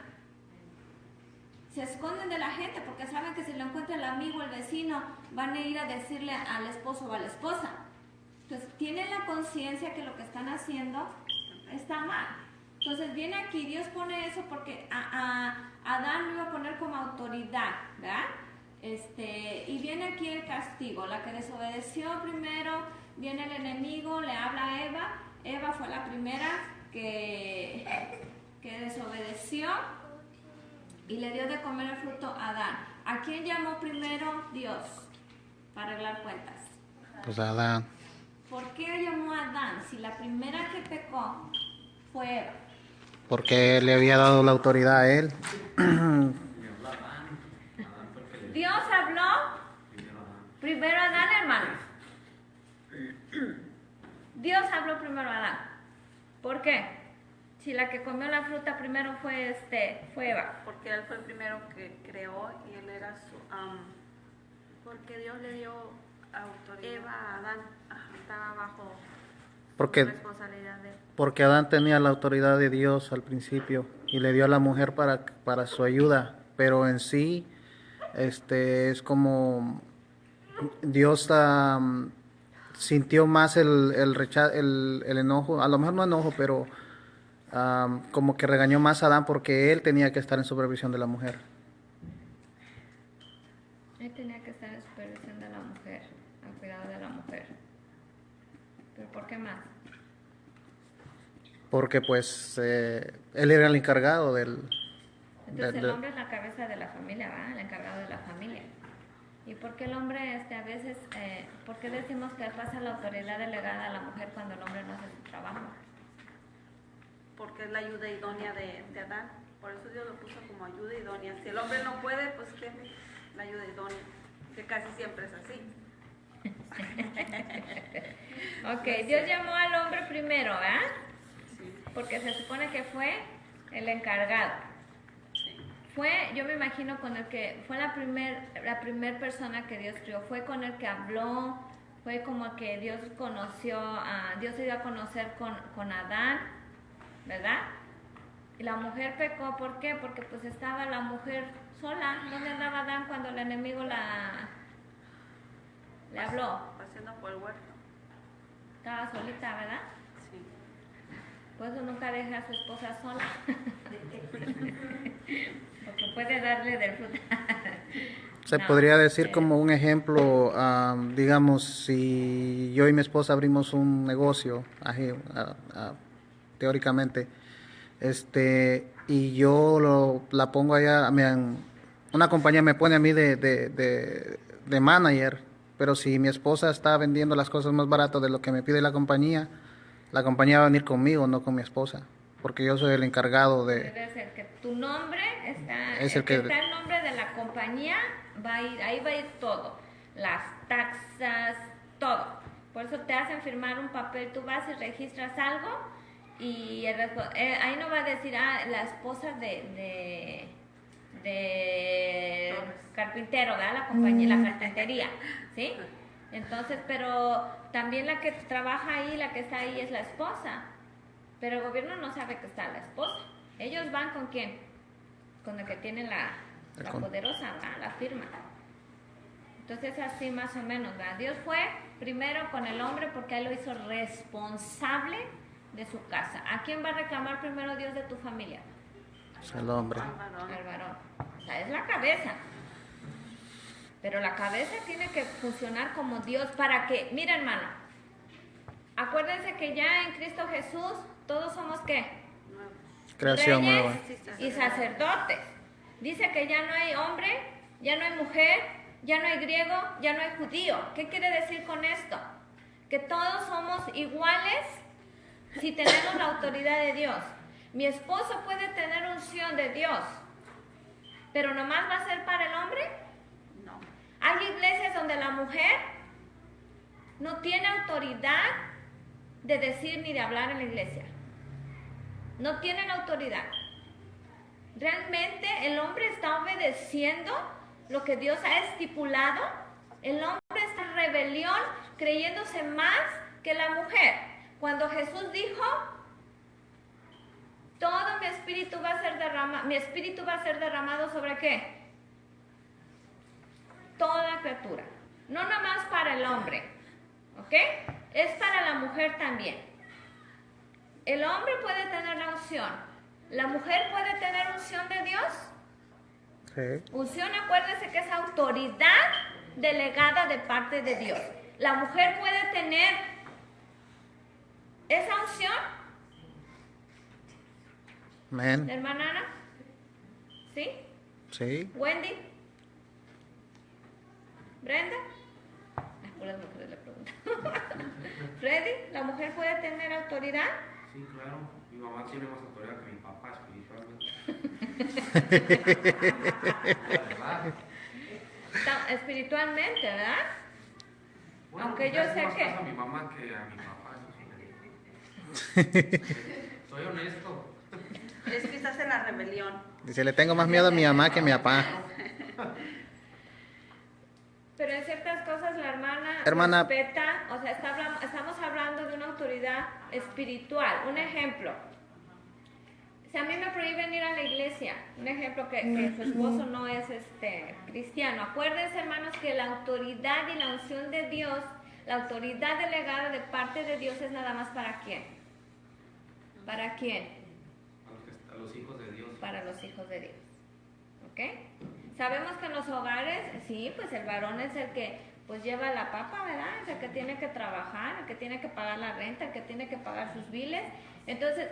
Se esconden de la gente porque saben que si lo encuentra el amigo, el vecino, van a ir a decirle al esposo o a la esposa. Entonces tienen la conciencia que lo que están haciendo está mal. Entonces viene aquí, Dios pone eso porque a Adán lo iba a poner como autoridad, ¿verdad? Y viene aquí el castigo. La que desobedeció primero, viene el enemigo, le habla a Eva. Eva fue la primera que desobedeció y le dio de comer el fruto a Adán. ¿A quién llamó primero Dios para arreglar cuentas? Pues Adán. ¿Por qué llamó a Adán si la primera que pecó fue Eva? Porque le había dado la autoridad a él. Dios habló primero a Adán, hermano. Dios habló primero a Adán. ¿Por qué? Si la que comió la fruta primero fue Eva. Porque él fue el primero que creó y él era su porque Dios le dio Autoridad. Eva a Adán, estaba bajo Porque, responsabilidad de él. porque Adán tenía la autoridad de Dios al principio y le dio a la mujer para su ayuda, pero en sí es como Dios sintió más el enojo, a lo mejor no enojo, pero como que regañó más a Adán porque él tenía que estar en supervisión de la mujer. Él tenía que estar en supervisión de la mujer, al cuidado de la mujer. ¿Pero por qué más? Porque pues él era el encargado del... Entonces el hombre es la cabeza de la familia, ¿verdad? El encargado de la familia. ¿Y por qué el hombre a veces, por qué decimos que pasa la autoridad delegada a la mujer cuando el hombre no hace su trabajo? Porque es la ayuda idónea de Adán. Por eso Dios lo puso como ayuda idónea. Si el hombre no puede, pues ¿qué? La ayuda idónea, que casi siempre es así. Ok, Dios llamó al hombre primero, ¿verdad? Sí. Porque se supone que fue el encargado. Yo me imagino con el que fue la primer persona que Dios crió, fue con el que habló, fue como que Dios Dios se dio a conocer con Adán, ¿verdad? Y la mujer pecó, ¿por qué? Porque pues estaba la mujer sola. ¿Dónde andaba Adán cuando el enemigo le habló? Paseando por el huerto. Estaba solita, ¿verdad? Sí. Por eso nunca deja a su esposa sola. Porque puede darle del fruto. Se No, podría decir como un ejemplo, digamos, si yo y mi esposa abrimos un negocio, teóricamente, y yo la pongo allá, una compañía me pone a mí de manager, pero si mi esposa está vendiendo las cosas más baratas de lo que me pide la compañía va a venir conmigo, no con mi esposa, porque yo soy el encargado de... Debe ser que tu nombre está, Es el que- está el nombre de la compañía, ahí va a ir todo. las taxas, todo. Por eso te hacen firmar un papel, tú vas y registras algo y ahí no va a decir, la esposa de carpintero, ¿verdad? La compañía, la carpintería, ¿sí? Entonces, pero también la que trabaja ahí, la que está ahí es la esposa. Pero el gobierno no sabe que está la esposa. Ellos van con quién? Con el que tiene la poderosa, ¿verdad? La firma. Entonces así más o menos, ¿verdad? Dios fue primero con el hombre porque él lo hizo responsable de su casa. ¿A quién va a reclamar primero Dios de tu familia? Es el hombre. Al varón. O sea, es la cabeza. Pero la cabeza tiene que funcionar como Dios para que, mira hermano, acuérdense que ya en Cristo Jesús todos somos ¿qué? Creación Reyes nueva. y sacerdotes. Dice que ya no hay hombre, ya no hay mujer, ya no hay griego, ya no hay judío. ¿Qué quiere decir con esto? Que todos somos iguales si tenemos la autoridad de Dios. Mi esposo puede tener unción de Dios, pero nomás va a ser para el hombre. No. Hay iglesias donde la mujer no tiene autoridad de decir ni de hablar en la iglesia. No tiene la autoridad. Realmente el hombre está obedeciendo lo que Dios ha estipulado. El hombre está en rebelión, creyéndose más que la mujer. Cuando Jesús dijo, todo mi espíritu va a ser derramado, mi espíritu va a ser derramado ¿sobre qué? Toda criatura. No nomás para el hombre, ¿ok? Es para la mujer también. El hombre puede tener la unción. ¿La mujer puede tener unción de Dios? Sí. Unción, acuérdese que es autoridad delegada de parte de Dios. ¿La mujer puede tener esa unción? Amén. Hermana Ana, ¿sí? Sí. Wendy, Brenda, las puras mujeres le preguntan. Freddy, ¿la mujer puede tener autoridad? Sí, claro. Mi mamá tiene más autoridad que mi papá espiritualmente. La verdad. Espiritualmente, ¿verdad? Bueno, Aunque le yo hace sé más que- caso a mi mamá que a mi papá, eso sí. Soy honesto. Es que estás en la rebelión. Dice, le tengo más miedo a mi mamá que a mi papá. Pero en ciertas cosas la hermana respeta, o sea, estamos hablando de una autoridad espiritual. Un ejemplo, si a mí me prohíben ir a la iglesia, un ejemplo que su esposo no es cristiano, acuérdense hermanos que la autoridad y la unción de Dios, la autoridad delegada de parte de Dios es nada más ¿para quién? ¿Para quién? A los hijos de Dios. Para los hijos de Dios. ¿Ok? Sabemos que en los hogares, sí, pues el varón es el que pues lleva la papa, ¿verdad? Es el que tiene que trabajar, el que tiene que pagar la renta, el que tiene que pagar sus biles. Entonces,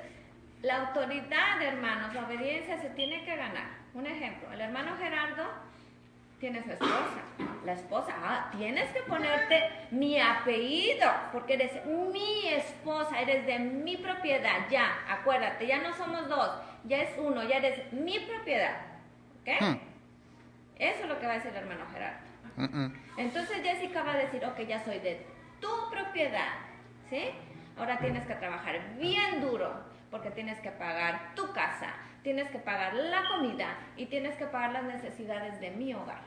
la autoridad, hermanos, la obediencia se tiene que ganar. Un ejemplo, el hermano Gerardo tiene su esposa. La esposa, tienes que ponerte mi apellido, porque eres mi esposa, eres de mi propiedad, ya, acuérdate, ya no somos dos, ya es uno, ya eres mi propiedad. ¿Ok? Eso es lo que va a decir el hermano Gerardo. Entonces Jessica va a decir, ok, ya soy de tu propiedad, ¿sí? Ahora tienes que trabajar bien duro, porque tienes que pagar tu casa, tienes que pagar la comida y tienes que pagar las necesidades de mi hogar.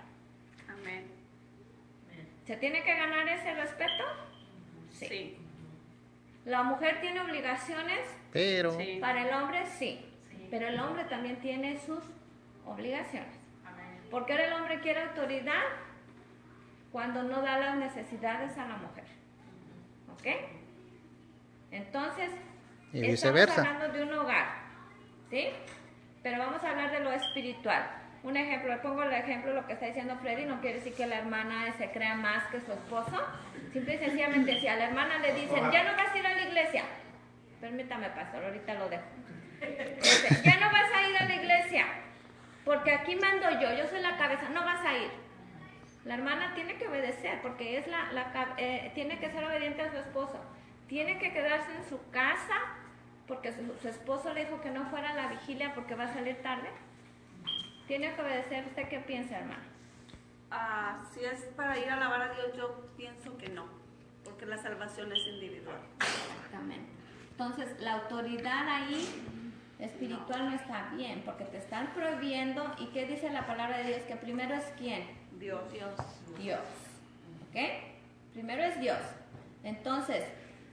Amén. ¿Se tiene que ganar ese respeto? Sí. ¿La mujer tiene obligaciones? Pero. Sí. Para el hombre sí, pero el hombre también tiene sus obligaciones. Porque ahora el hombre quiere autoridad cuando no da las necesidades a la mujer. ¿Ok? Entonces, Y estamos viceversa. hablando de un hogar, ¿sí? Pero vamos a hablar de lo espiritual. Un ejemplo, le pongo el ejemplo de lo que está diciendo Freddy, no quiere decir que la hermana se crea más que su esposo. Simple y sencillamente, si a la hermana le dicen, ya no vas a ir a la iglesia, permítame, pastor, ahorita lo dejo. Ya no vas a ir a la iglesia, porque aquí mando yo soy la cabeza, no vas a ir. La hermana tiene que obedecer, porque es tiene que ser obediente a su esposo. Tiene que quedarse en su casa, porque su esposo le dijo que no fuera a la vigilia porque va a salir tarde. Tiene que obedecer. ¿Usted qué piensa, hermana? Si es para ir a alabar a Dios, yo pienso que no, porque la salvación es individual. Exactamente. Entonces, la autoridad ahí espiritual no está bien, porque te están prohibiendo. ¿Y qué dice la palabra de Dios? Que primero es ¿quién? Dios. Dios. ¿Ok? Primero es Dios. Entonces,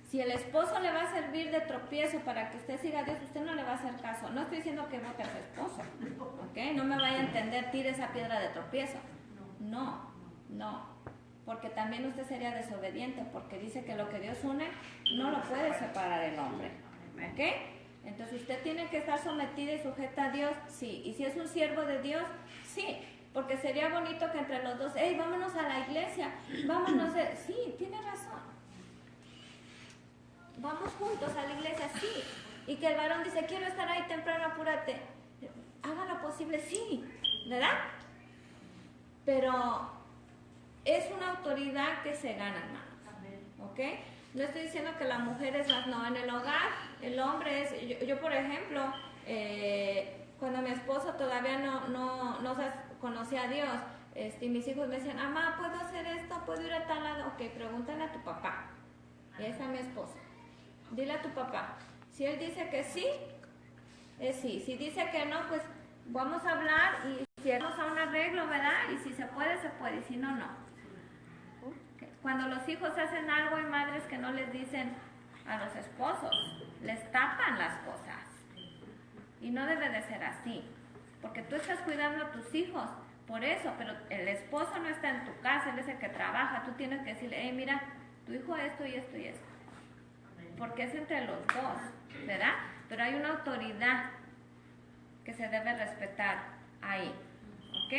si el esposo le va a servir de tropiezo para que usted siga a Dios, usted no le va a hacer caso. No estoy diciendo que vote a su esposo. ¿Ok? No me vaya a entender, tire esa piedra de tropiezo. No. Porque también usted sería desobediente, porque dice que lo que Dios une no lo puede separar el hombre. ¿Ok? Entonces usted tiene que estar sometida y sujeta a Dios, sí. Y si es un siervo de Dios, sí. Porque sería bonito que entre los dos, hey, vámonos a la iglesia, vámonos Sí, tiene razón. Vamos juntos a la iglesia, sí. Y que el varón dice, quiero estar ahí temprano, apúrate. Haga lo posible, sí. ¿Verdad? Pero es una autoridad que se gana, hermanos. ¿Ok? No estoy diciendo que la mujer es más, no, en el hogar, el hombre es, yo por ejemplo, cuando mi esposo todavía no conocía a Dios, y mis hijos me decían, mamá, ¿puedo hacer esto? ¿Puedo ir a tal lado? Ok, pregúntale a tu papá. Y esa es mi esposa. Dile a tu papá. Si él dice que sí, es sí. Si dice que no, pues vamos a hablar y si vamos a un arreglo, ¿verdad? Y si se puede, se puede. Y si no, no. Cuando los hijos hacen algo, hay madres que no les dicen a los esposos, les tapan las cosas. Y no debe de ser así, porque tú estás cuidando a tus hijos, por eso, pero el esposo no está en tu casa, él es el que trabaja, tú tienes que decirle, hey, mira, tu hijo esto y esto y esto, porque es entre los dos, ¿verdad? Pero hay una autoridad que se debe respetar ahí, ¿ok?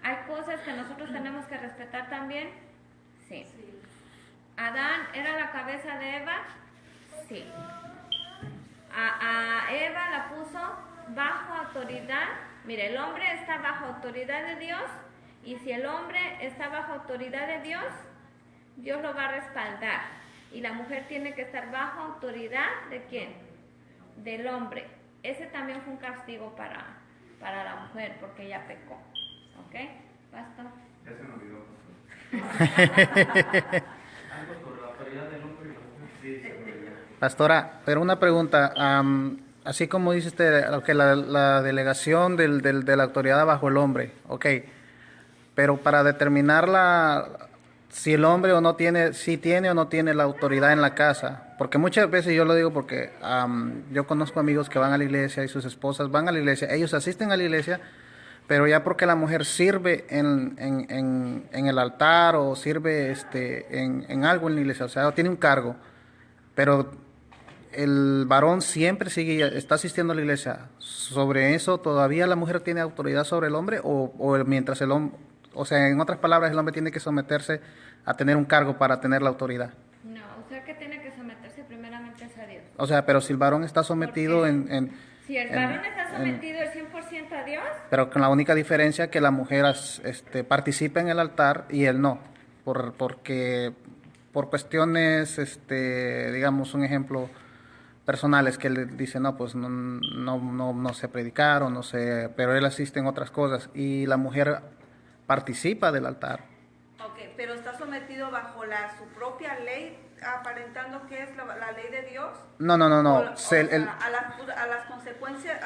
Hay cosas que nosotros tenemos que respetar también, sí. ¿Adán era la cabeza de Eva? Sí. A Eva la puso bajo autoridad. Mire, el hombre está bajo autoridad de Dios, y si el hombre está bajo autoridad de Dios, Dios lo va a respaldar. Y la mujer tiene que estar bajo autoridad ¿de quién? Del hombre. Ese también fue un castigo para la mujer, porque ella pecó. ¿Ok? ¿Pastor? Ya se me olvidó, pastor. Algo sobre la autoridad del hombre y la mujer. Sí, se me olvidó. Pastora, pero una pregunta, así como dice usted, que la delegación de la autoridad bajo el hombre, ok, pero para determinar si el hombre o no tiene, si tiene o no tiene la autoridad en la casa, porque muchas veces yo lo digo porque yo conozco amigos que van a la iglesia y sus esposas van a la iglesia, ellos asisten a la iglesia, pero ya porque la mujer sirve en el altar o sirve en algo en la iglesia, o sea, tiene un cargo, pero el varón siempre está asistiendo a la iglesia. ¿Sobre eso todavía la mujer tiene autoridad sobre el hombre o mientras el hombre, o sea, en otras palabras, el hombre tiene que someterse a tener un cargo para tener la autoridad? No, o sea que tiene que someterse primeramente a Dios. O sea, pero si el varón está sometido si el varón está sometido el 100% a Dios, pero con la única diferencia que la mujer participa en el altar y él no, porque por cuestiones, digamos un ejemplo, personales, que él dice, no, pues no sé predicar o no sé, pero él asiste en otras cosas y la mujer participa del altar. Ok, pero está sometido bajo su propia ley, aparentando que es la ley de Dios. No. A las consecuencias,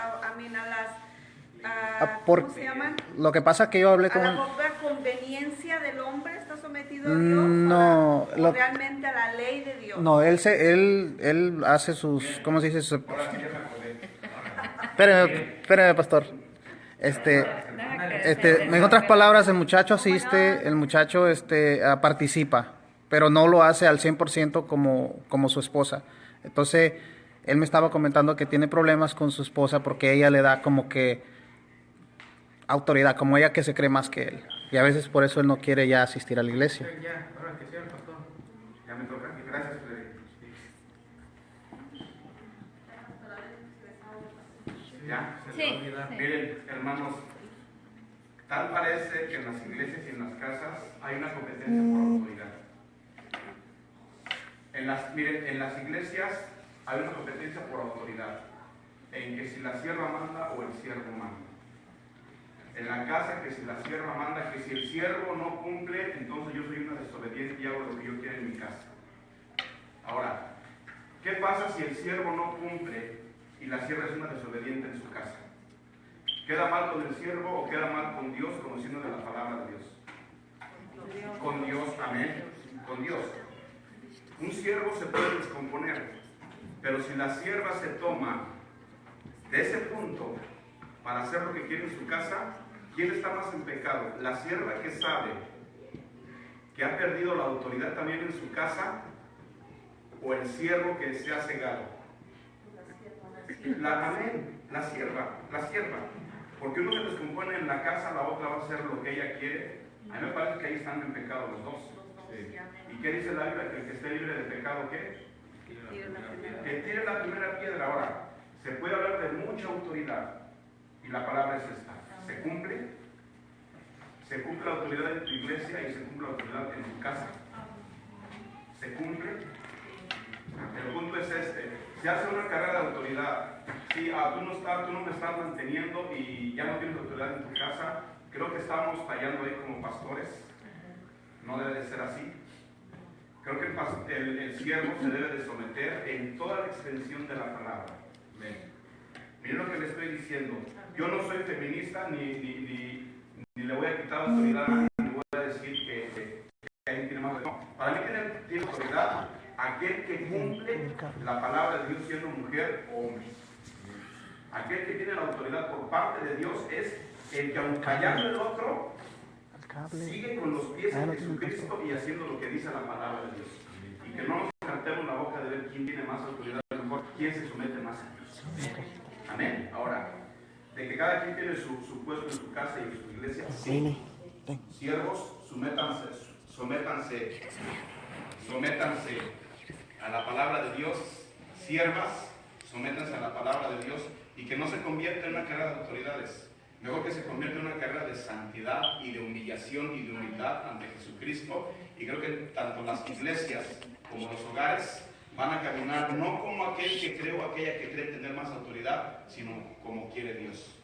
¿cómo se llaman? Lo que pasa es que yo hablé ¿A con... la propia conveniencia del hombre está sometido a Dios? No, ¿O realmente a la ley de Dios? No, él hace sus, ¿cómo se dice? Espéreme, pastor. En otras palabras, el muchacho asiste, el muchacho participa, pero no lo hace al 100% como su esposa. Entonces, él me estaba comentando que tiene problemas con su esposa porque ella le da como que autoridad, como ella que se cree más que él. Y a veces por eso él no quiere ya asistir a la iglesia. Ya, ahora que sea el pastor. Ya me toca. Gracias, Freddy. Ya, se Sí, me olvida. sí. Miren, hermanos, tal parece que en las iglesias y en las casas hay una competencia por autoridad. Miren, en las iglesias hay una competencia por autoridad, en que si la sierva manda o el siervo manda. en la casa, que si la sierva manda, que si el siervo no cumple, entonces yo soy una desobediente y hago lo que yo quiero en mi casa. Ahora, ¿qué pasa si el siervo no cumple y la sierva es una desobediente en su casa? ¿Queda mal con el siervo o queda mal con Dios, conociendo de la palabra de Dios? Con Dios, amén. Con Dios. Un siervo se puede descomponer, pero si la sierva se toma de ese punto para hacer lo que quiere en su casa, ¿quién está más en pecado? ¿La sierva que sabe que ha perdido la autoridad también en su casa, o el siervo que se ha cegado? Amén, la sierva. Porque uno se descompone en la casa, la otra va a hacer lo que ella quiere. A mí me parece que ahí están en pecado los dos. Sí. ¿Y qué dice la Biblia? Que el que esté libre de pecado, ¿qué? Que tire la primera piedra. Ahora, se puede hablar de mucha autoridad, y la palabra es esta: se cumple la autoridad en tu iglesia y se cumple la autoridad en tu casa. Se cumple. El punto es este: se hace una carrera de autoridad. Si tú no me estás manteniendo y ya no tienes autoridad en tu casa, creo que estamos fallando ahí como pastores. No debe de ser así. Creo que el siervo se debe de someter en toda la extensión de la palabra. Miren lo que le estoy diciendo. Yo no soy feminista, ni le voy a quitar autoridad a nadie, ni voy a decir que alguien tiene más. No, para mí tiene autoridad aquel que cumple la palabra de Dios, siendo mujer o hombre. Aquel que tiene la autoridad por parte de Dios es el que, aun callando el otro, sigue con los pies en Jesucristo y haciendo lo que dice la palabra de Dios. Y que no nos cantemos la boca de ver quién tiene más autoridad, a lo mejor quién se somete más a Dios. Amén. Ahora, de que cada quien tiene su puesto en su casa y en su iglesia, sí. Siervos, sométanse a la palabra de Dios. Siervas, sométanse a la palabra de Dios, y que no se convierta en una carrera de autoridades. Mejor que se convierta en una carrera de santidad y de humillación y de humildad ante Jesucristo. Y creo que tanto las iglesias como los hogares van a caminar no como aquel que cree o aquella que cree tener más autoridad, sino como quiere Dios.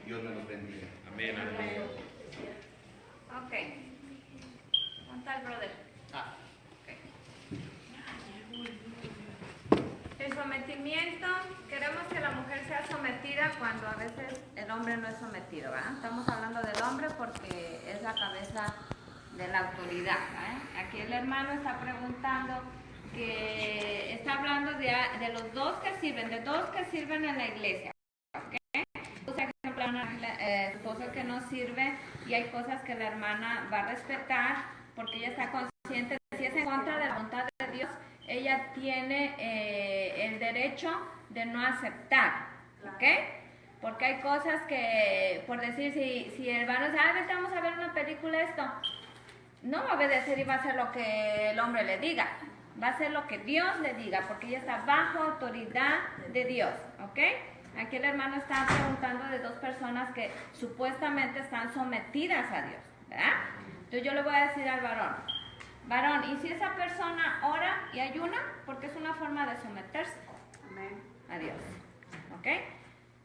Dios me los bendiga. Amén. Amén. Ok. ¿Dónde está el brother? El sometimiento, queremos que la mujer sea sometida cuando a veces el hombre no es sometido, ¿verdad? Estamos hablando del hombre porque es la cabeza de la autoridad, ¿verdad? Aquí el hermano está preguntando, que está hablando de los dos que sirven, de dos que sirven en la iglesia, ¿ok? O sea, por ejemplo, esposo que no sirve, y hay cosas que la hermana va a respetar porque ella está consciente de si es en contra de la voluntad de Dios, ella tiene el derecho de no aceptar, ¿ok? Porque hay cosas que, por decir, si el hermano dice, vete, vamos a ver una película, esto, no va a obedecer y va a hacer lo que el hombre le diga, va a hacer lo que Dios le diga, porque ella está bajo autoridad de Dios, ¿ok? Aquí el hermano está preguntando de dos personas que supuestamente están sometidas a Dios, ¿verdad? Entonces yo le voy a decir al varón, ¿y si esa persona ora y ayuna? Porque es una forma de someterse a Dios, ¿ok?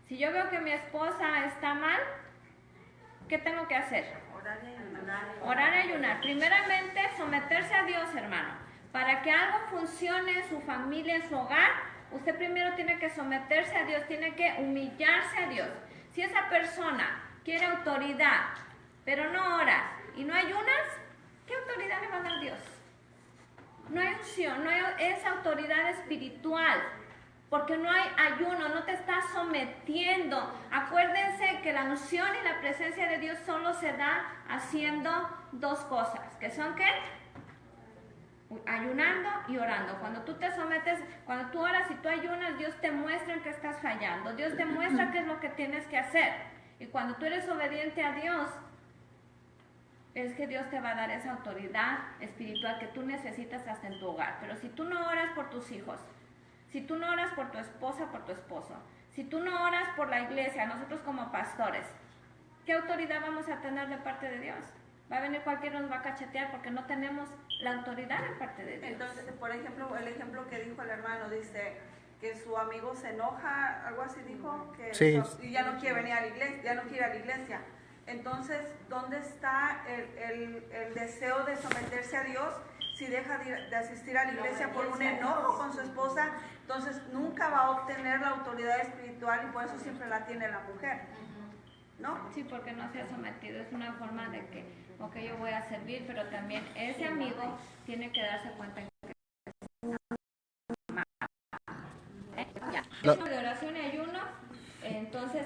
Si yo veo que mi esposa está mal, ¿qué tengo que hacer? Orar y ayunar. Primeramente, someterse a Dios, hermano. Para que algo funcione en su familia, en su hogar, usted primero tiene que someterse a Dios, tiene que humillarse a Dios. Si esa persona quiere autoridad, pero no ora y no ayunas, ¿qué autoridad le va a dar Dios? No hay unción, no hay esa autoridad espiritual, porque no hay ayuno, no te estás sometiendo. Acuérdense que la unción y la presencia de Dios solo se da haciendo dos cosas, que son ¿qué? Ayunando y orando. Cuando tú te sometes, cuando tú oras y tú ayunas, Dios te muestra en qué estás fallando, Dios te muestra qué es lo que tienes que hacer. Y cuando tú eres obediente a Dios, es que Dios te va a dar esa autoridad espiritual que tú necesitas hasta en tu hogar. Pero si tú no oras por tus hijos, si tú no oras por tu esposa, por tu esposo, si tú no oras por la iglesia, nosotros como pastores, ¿qué autoridad vamos a tener de parte de Dios? Va a venir cualquiera y nos va a cachetear porque no tenemos la autoridad de parte de Dios. Entonces, por ejemplo, el ejemplo que dijo el hermano, dice que su amigo se enoja, algo así dijo, que sí. Y ya no quiere venir a la iglesia, ya no quiere ir a la iglesia. Entonces, ¿dónde está el deseo de someterse a Dios? Si deja de asistir a la iglesia por un enojo con su esposa, entonces nunca va a obtener la autoridad espiritual y por eso siempre la tiene la mujer, ¿no? Sí, porque no se ha sometido. Es una forma de que, ok, yo voy a servir, pero también ese amigo tiene que darse cuenta que Lo- de oración y ayuno, entonces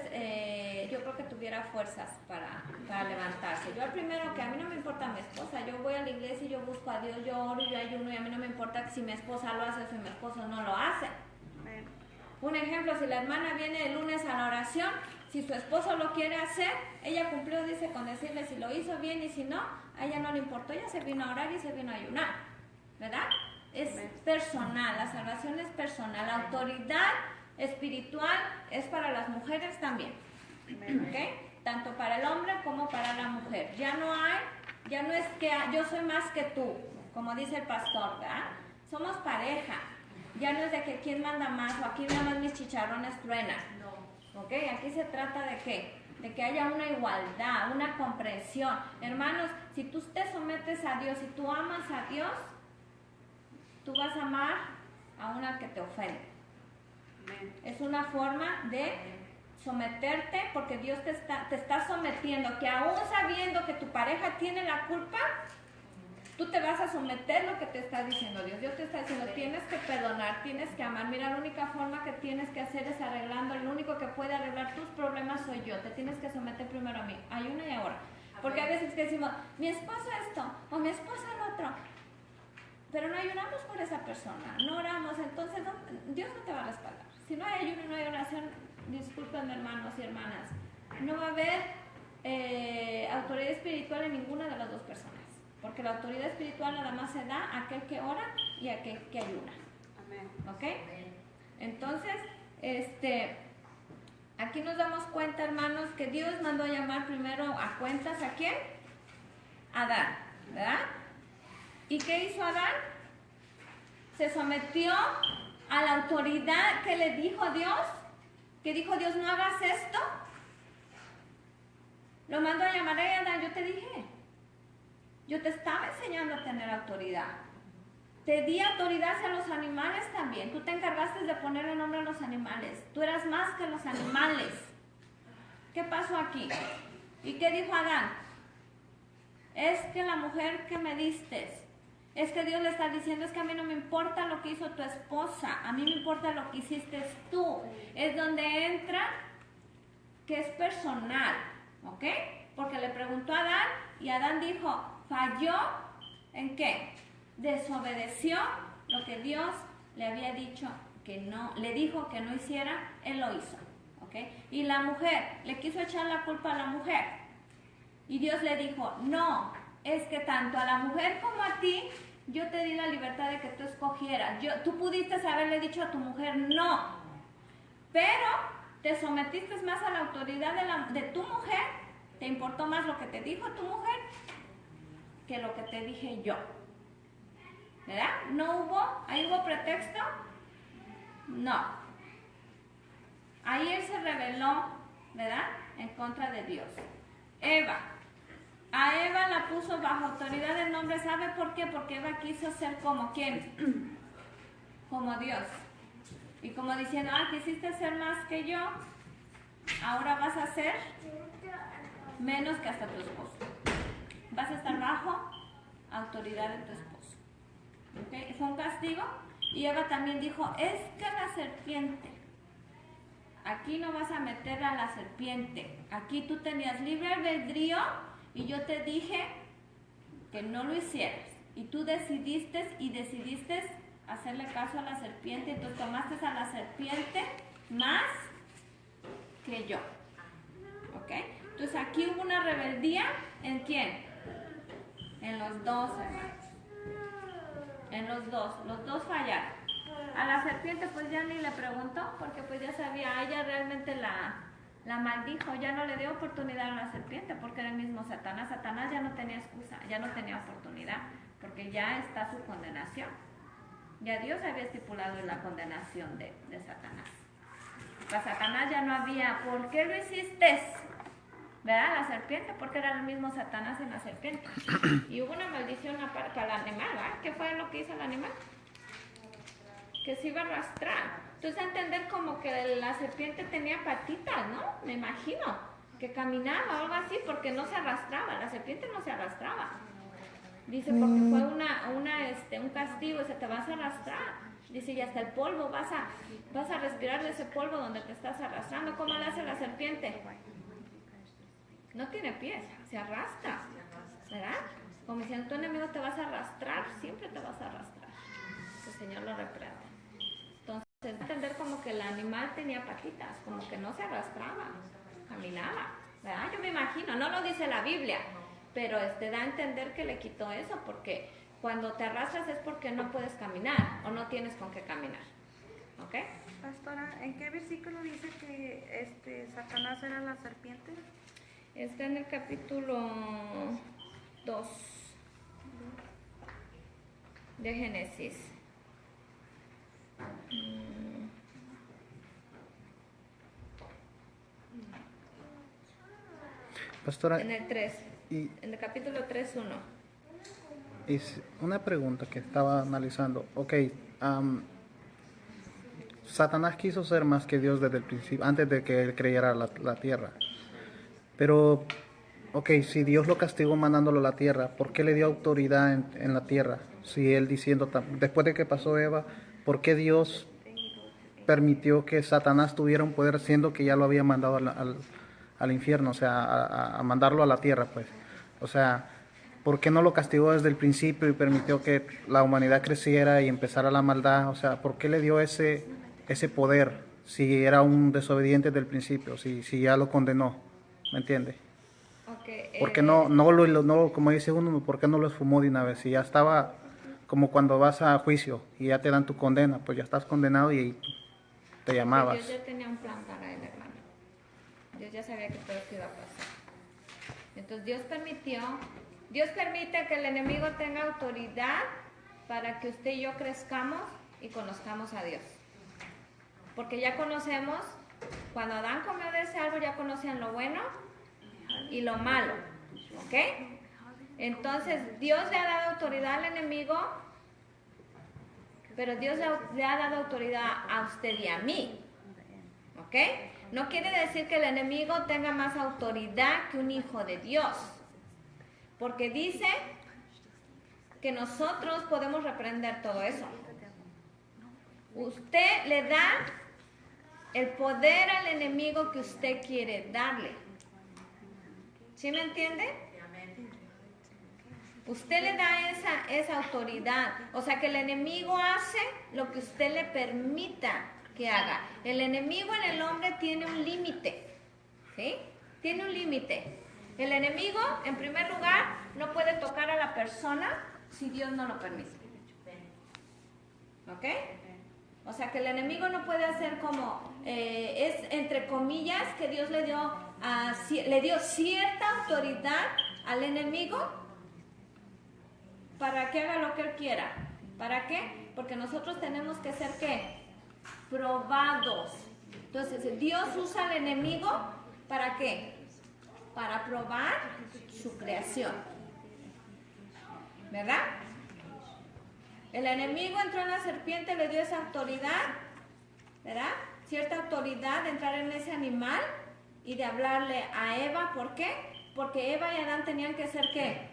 yo creo que tuviera fuerzas para levantarse. Yo al primero, que a mí no me importa mi esposa, yo voy a la iglesia y yo busco a Dios, yo oro y yo ayuno, y a mí no me importa si mi esposa lo hace o si mi esposo no lo hace. Un ejemplo, si la hermana viene el lunes a la oración, si su esposo lo quiere hacer, ella cumplió, dice, con decirle si lo hizo bien, y si no, a ella no le importó, ella se vino a orar y se vino a ayunar, ¿verdad? Es personal, la salvación es personal, la autoridad espiritual es para las mujeres también, ¿ok? Tanto para el hombre como para la mujer. Ya no es que yo soy más que tú, como dice el pastor, ¿verdad? Somos pareja. Ya no es de que quién manda más o aquí nada más mis chicharrones truenan. ¿Ok? Aquí se trata de qué? De que haya una igualdad, una comprensión. Hermanos, si tú te sometes a Dios, si tú amas a Dios, tú vas a amar a una que te ofende. Es una forma de someterte porque Dios te está sometiendo, que aún sabiendo que tu pareja tiene la culpa, tú te vas a someter lo que te está diciendo Dios. Dios te está diciendo, tienes que perdonar, tienes que amar. Mira, la única forma que tienes que hacer es arreglando. El único que puede arreglar tus problemas soy yo. Te tienes que someter primero a mí. Hay una y ahora. Porque a veces que decimos, mi esposo esto o mi esposa el otro. Pero no ayunamos por esa persona, no oramos, entonces Dios no te va a respaldar. Si no hay ayuno, no hay oración, discúlpenme hermanos y hermanas, no va a haber autoridad espiritual en ninguna de las dos personas. Porque la autoridad espiritual nada más se da a aquel que ora y a aquel que ayuna. Amén. ¿Ok? Entonces, aquí nos damos cuenta, hermanos, que Dios mandó a llamar primero a cuentas ¿a quién? A Adán, ¿verdad? ¿Y qué hizo Adán? Se sometió a la autoridad que le dijo Dios, que dijo Dios, no hagas esto. Lo mandó a llamar a Adán, yo te dije. Yo te estaba enseñando a tener autoridad. Te di autoridad hacia los animales también. Tú te encargaste de ponerle nombre a los animales. Tú eras más que los animales. ¿Qué pasó aquí? ¿Y qué dijo Adán? Es que la mujer que me diste, es que Dios le está diciendo, es que a mí no me importa lo que hizo tu esposa, a mí me importa lo que hiciste tú. Es donde entra que es personal, ¿ok? Porque le preguntó a Adán y Adán dijo, falló ¿en qué? Desobedeció lo que Dios le había dicho que no, le dijo que no hiciera, él lo hizo, ¿ok? Y la mujer, le quiso echar la culpa a la mujer. Y Dios le dijo, no, es que tanto a la mujer como a ti, yo te di la libertad de que tú escogieras. Tú pudiste haberle dicho a tu mujer no, pero te sometiste más a la autoridad de tu mujer, te importó más lo que te dijo tu mujer que lo que te dije yo. ¿Verdad? ¿Ahí hubo pretexto? No. Ahí él se rebeló, ¿verdad? En contra de Dios. A Eva la puso bajo autoridad del nombre, ¿sabe por qué? Porque Eva quiso ser como ¿quién? Como Dios. Y como diciendo, quisiste ser más que yo, ahora vas a ser menos que hasta tu esposo. Vas a estar bajo autoridad de tu esposo. ¿Okay? Fue un castigo. Y Eva también dijo, es que la serpiente, aquí no vas a meter a la serpiente. Aquí tú tenías libre albedrío y yo te dije que no lo hicieras. Y tú decidiste hacerle caso a la serpiente y tú tomaste a la serpiente más que yo. ¿Ok? Entonces aquí hubo una rebeldía, ¿en quién? En los dos, hermanos. En los dos fallaron. A la serpiente pues ya ni le preguntó, porque pues ya sabía, a ella realmente la maldijo, ya no le dio oportunidad a la serpiente, porque era el mismo Satanás. Satanás ya no tenía excusa, ya no tenía oportunidad, porque ya está su condenación. Ya Dios había estipulado la condenación de Satanás. Para Satanás ya no había, ¿por qué lo hiciste? ¿verdad? La serpiente, porque era el mismo Satanás en la serpiente. Y hubo una maldición para el animal, ¿verdad? ¿Qué fue lo que hizo el animal? Que se iba a arrastrar. Entonces, a entender como que la serpiente tenía patitas, ¿no? Me imagino, que caminaba o algo así, porque no se arrastraba, la serpiente no se arrastraba. Dice, porque fue un castigo, y se te vas a arrastrar. Dice, y hasta el polvo, vas a respirar de ese polvo donde te estás arrastrando. ¿Cómo le hace la serpiente? No tiene pies, se arrastra, ¿verdad? Como diciendo, tu enemigo te vas a arrastrar, siempre te vas a arrastrar. Que el Señor lo reprenda. Entonces, entender como que el animal tenía patitas, como que no se arrastraba, caminaba, ¿verdad? Yo me imagino, no lo dice la Biblia, pero da a entender que le quitó eso, porque cuando te arrastras es porque no puedes caminar o no tienes con qué caminar, ¿ok? Pastora, ¿en qué versículo dice que Satanás era la serpiente? Está en el capítulo 2 de Génesis. Pastora, En el 3, y en el capítulo 3:1. una pregunta que estaba analizando. Ok, Satanás quiso ser más que Dios desde el principio, antes de que él creyera la tierra. Pero, ok, si Dios lo castigó mandándolo a la tierra, ¿por qué le dio autoridad en la tierra? Si él diciendo, después de que pasó Eva, ¿por qué Dios permitió que Satanás tuviera un poder siendo que ya lo había mandado al infierno, o sea, a mandarlo a la tierra, pues? O sea, ¿por qué no lo castigó desde el principio y permitió que la humanidad creciera y empezara la maldad? O sea, ¿por qué le dio ese poder si era un desobediente desde el principio, si ya lo condenó? ¿Me entiende? Okay, ¿Por qué no, como dice uno, por qué no lo esfumó de una vez? Si ya estaba como cuando vas a juicio y ya te dan tu condena, pues ya estás condenado y te llamabas. Dios ya tenía un plan para él, hermano. Dios ya sabía que todo esto iba a pasar. Entonces Dios permite que el enemigo tenga autoridad para que usted y yo crezcamos y conozcamos a Dios. Porque ya conocemos, cuando Adán comió de ese árbol ya conocían lo bueno y lo malo, ¿ok? Entonces Dios le ha dado autoridad al enemigo, pero Dios le ha dado autoridad a usted y a mí, ¿ok? No quiere decir que el enemigo tenga más autoridad que un hijo de Dios, porque dice que nosotros podemos reprender todo eso. Usted le da el poder al enemigo que usted quiere darle. ¿Sí me entiende? Usted le da esa autoridad. O sea que el enemigo hace lo que usted le permita que haga. El enemigo en el hombre tiene un límite. ¿Sí? Tiene un límite. El enemigo, en primer lugar, no puede tocar a la persona si Dios no lo permite. ¿Ok? O sea que el enemigo no puede hacer como, es entre comillas que Dios le dio cierta autoridad al enemigo para que haga lo que él quiera. ¿Para qué? Porque nosotros tenemos que ser ¿qué? Probados. Entonces Dios usa al enemigo ¿para qué? Para probar su creación. ¿Verdad? El enemigo entró en la serpiente, le dio esa autoridad, ¿verdad? Cierta autoridad de entrar en ese animal y de hablarle a Eva. ¿Por qué? Porque Eva y Adán tenían que ser ¿qué?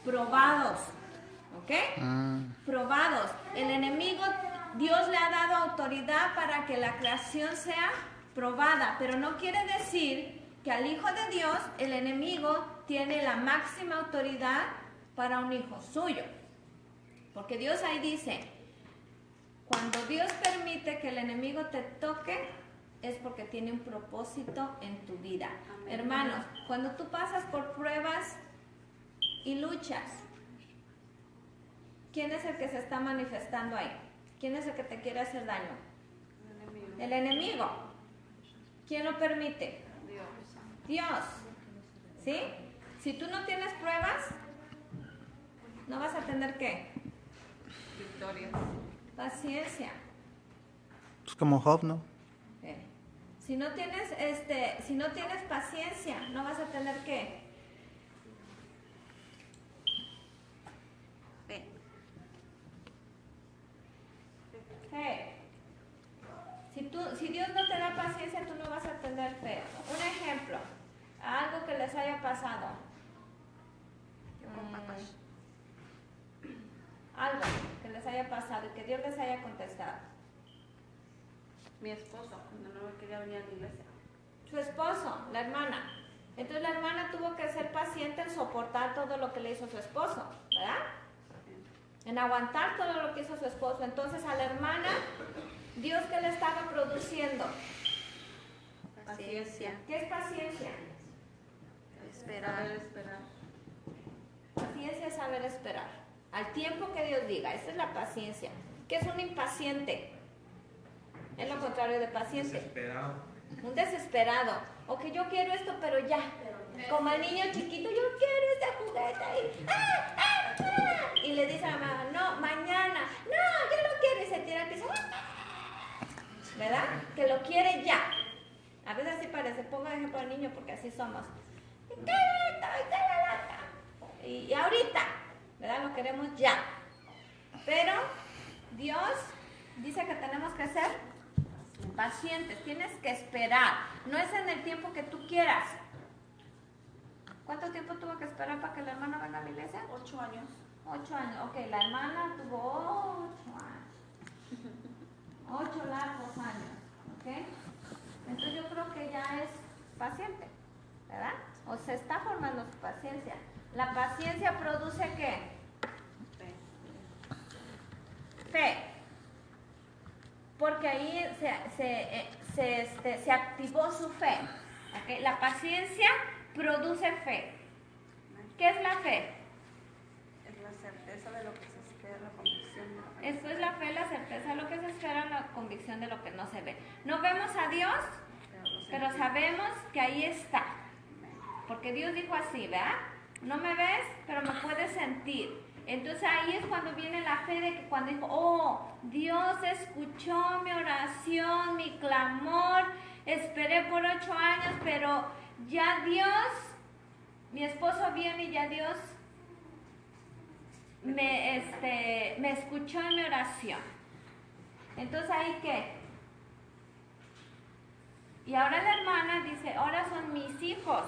Probados, ¿ok? Probados. El enemigo, Dios le ha dado autoridad para que la creación sea probada, pero no quiere decir que al Hijo de Dios el enemigo tiene la máxima autoridad para un hijo suyo. Porque Dios ahí dice, cuando Dios permite que el enemigo te toque, es porque tiene un propósito en tu vida. Hermanos, cuando tú pasas por pruebas y luchas, ¿quién es el que se está manifestando ahí? ¿Quién es el que te quiere hacer daño? El enemigo. ¿Quién lo permite? Dios. ¿Sí? Si tú no tienes pruebas, no vas a tener ¿qué? Victoria. Paciencia. Es como Job, ¿no? Si no tienes paciencia, no vas a tener ¿qué? Fe. Si Dios no te da paciencia, tú no vas a tener fe. Un ejemplo, algo que les haya pasado. Algo que les haya pasado y que Dios les haya contestado. Mi esposo, cuando no quería venir a la iglesia. Su esposo, la hermana. Entonces la hermana tuvo que ser paciente en soportar todo lo que le hizo su esposo, ¿verdad? En aguantar todo lo que hizo su esposo. Entonces a la hermana, Dios, ¿qué le estaba produciendo? Paciencia. ¿Qué es paciencia? Esperar. Paciencia es saber esperar. Al tiempo que Dios diga. Esa es la paciencia. ¿Qué es un impaciente? Es lo contrario de paciente. Desesperado. Un desesperado. O que yo quiero esto, pero ya. Como el niño chiquito, yo quiero este juguete. Y le dice a la mamá, no, mañana. No, yo lo quiero. Y se tira al piso. ¿Verdad? Que lo quiere ya. A veces así parece. Pongo de ejemplo al niño porque así somos. Y ahorita, ¿verdad? Lo queremos ya. Pero Dios dice que tenemos que ser pacientes, tienes que esperar. No es en el tiempo que tú quieras. ¿Cuánto tiempo tuvo que esperar para que la hermana venga a la iglesia? 8 años. 8 años. Ok, la hermana tuvo 8 años. 8 largos años. ¿Ok? Entonces yo creo que ya es paciente, ¿verdad? O se está formando su paciencia. La paciencia produce ¿qué? Fe. Porque ahí se activó su fe. ¿Okay? La paciencia produce fe. ¿Qué es la fe? Es la certeza de lo que se espera, la convicción de lo que Esto es la fe, la certeza de lo que se espera, la convicción de lo que no se ve. No vemos a Dios, pero sabemos que ahí está. Porque Dios dijo así, ¿verdad? No me ves, pero me puedes sentir. Entonces ahí es cuando viene la fe de que cuando dijo, oh, Dios escuchó mi oración, mi clamor, esperé por 8 años, pero ya Dios, mi esposo viene y ya Dios me escuchó en mi oración. Entonces ahí ¿qué? Y ahora la hermana dice, ahora son mis hijos.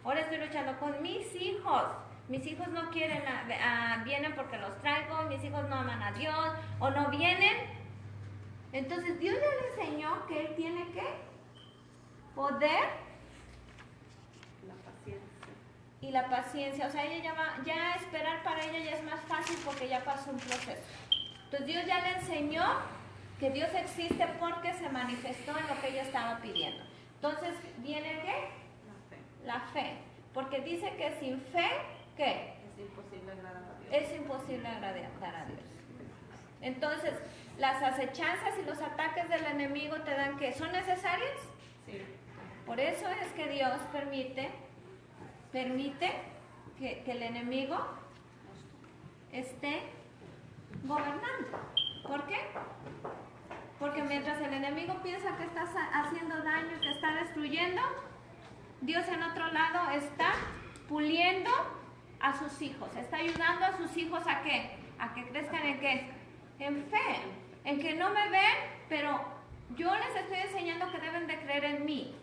Ahora estoy luchando con mis hijos. Mis hijos no quieren, vienen porque los traigo, mis hijos no aman a Dios o no vienen. Entonces Dios ya le enseñó que él tiene que poder la paciencia. y la paciencia. O sea, ella ya esperar para ella ya es más fácil porque ya pasó un proceso. Entonces Dios ya le enseñó que Dios existe porque se manifestó en lo que ella estaba pidiendo. Entonces viene ¿qué? La fe. Porque dice que sin fe, ¿qué? Es imposible agradar a Dios. Es imposible agradar a Dios. Entonces, las acechanzas y los ataques del enemigo te dan ¿qué? ¿Son necesarios? Sí. Por eso es que Dios permite que el enemigo esté gobernando. ¿Por qué? Porque mientras el enemigo piensa que está haciendo daño, que está destruyendo, Dios en otro lado está puliendo a sus hijos, está ayudando a sus hijos ¿a qué? A que crezcan en qué? En fe, en que no me ven, pero yo les estoy enseñando que deben de creer en mí.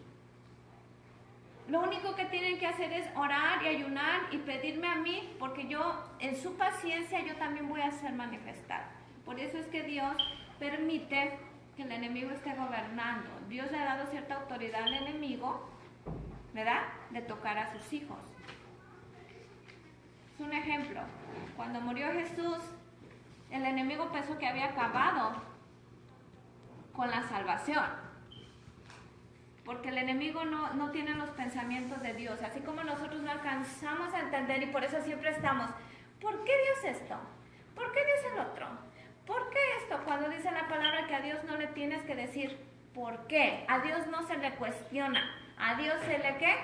Lo único que tienen que hacer es orar y ayunar y pedirme a mí, porque yo, en su paciencia, yo también voy a ser manifestado. Por eso es que Dios permite que el enemigo esté gobernando. Dios le ha dado cierta autoridad al enemigo, ¿verdad? De tocar a sus hijos. Es un ejemplo. Cuando murió Jesús, el enemigo pensó que había acabado con la salvación. Porque el enemigo no tiene los pensamientos de Dios. Así como nosotros no alcanzamos a entender y por eso siempre estamos, ¿por qué Dios esto? ¿Por qué Dios el otro? ¿Por qué esto? Cuando dice la palabra que a Dios no le tienes que decir ¿por qué? A Dios no se le cuestiona. A Dios se le ¿qué?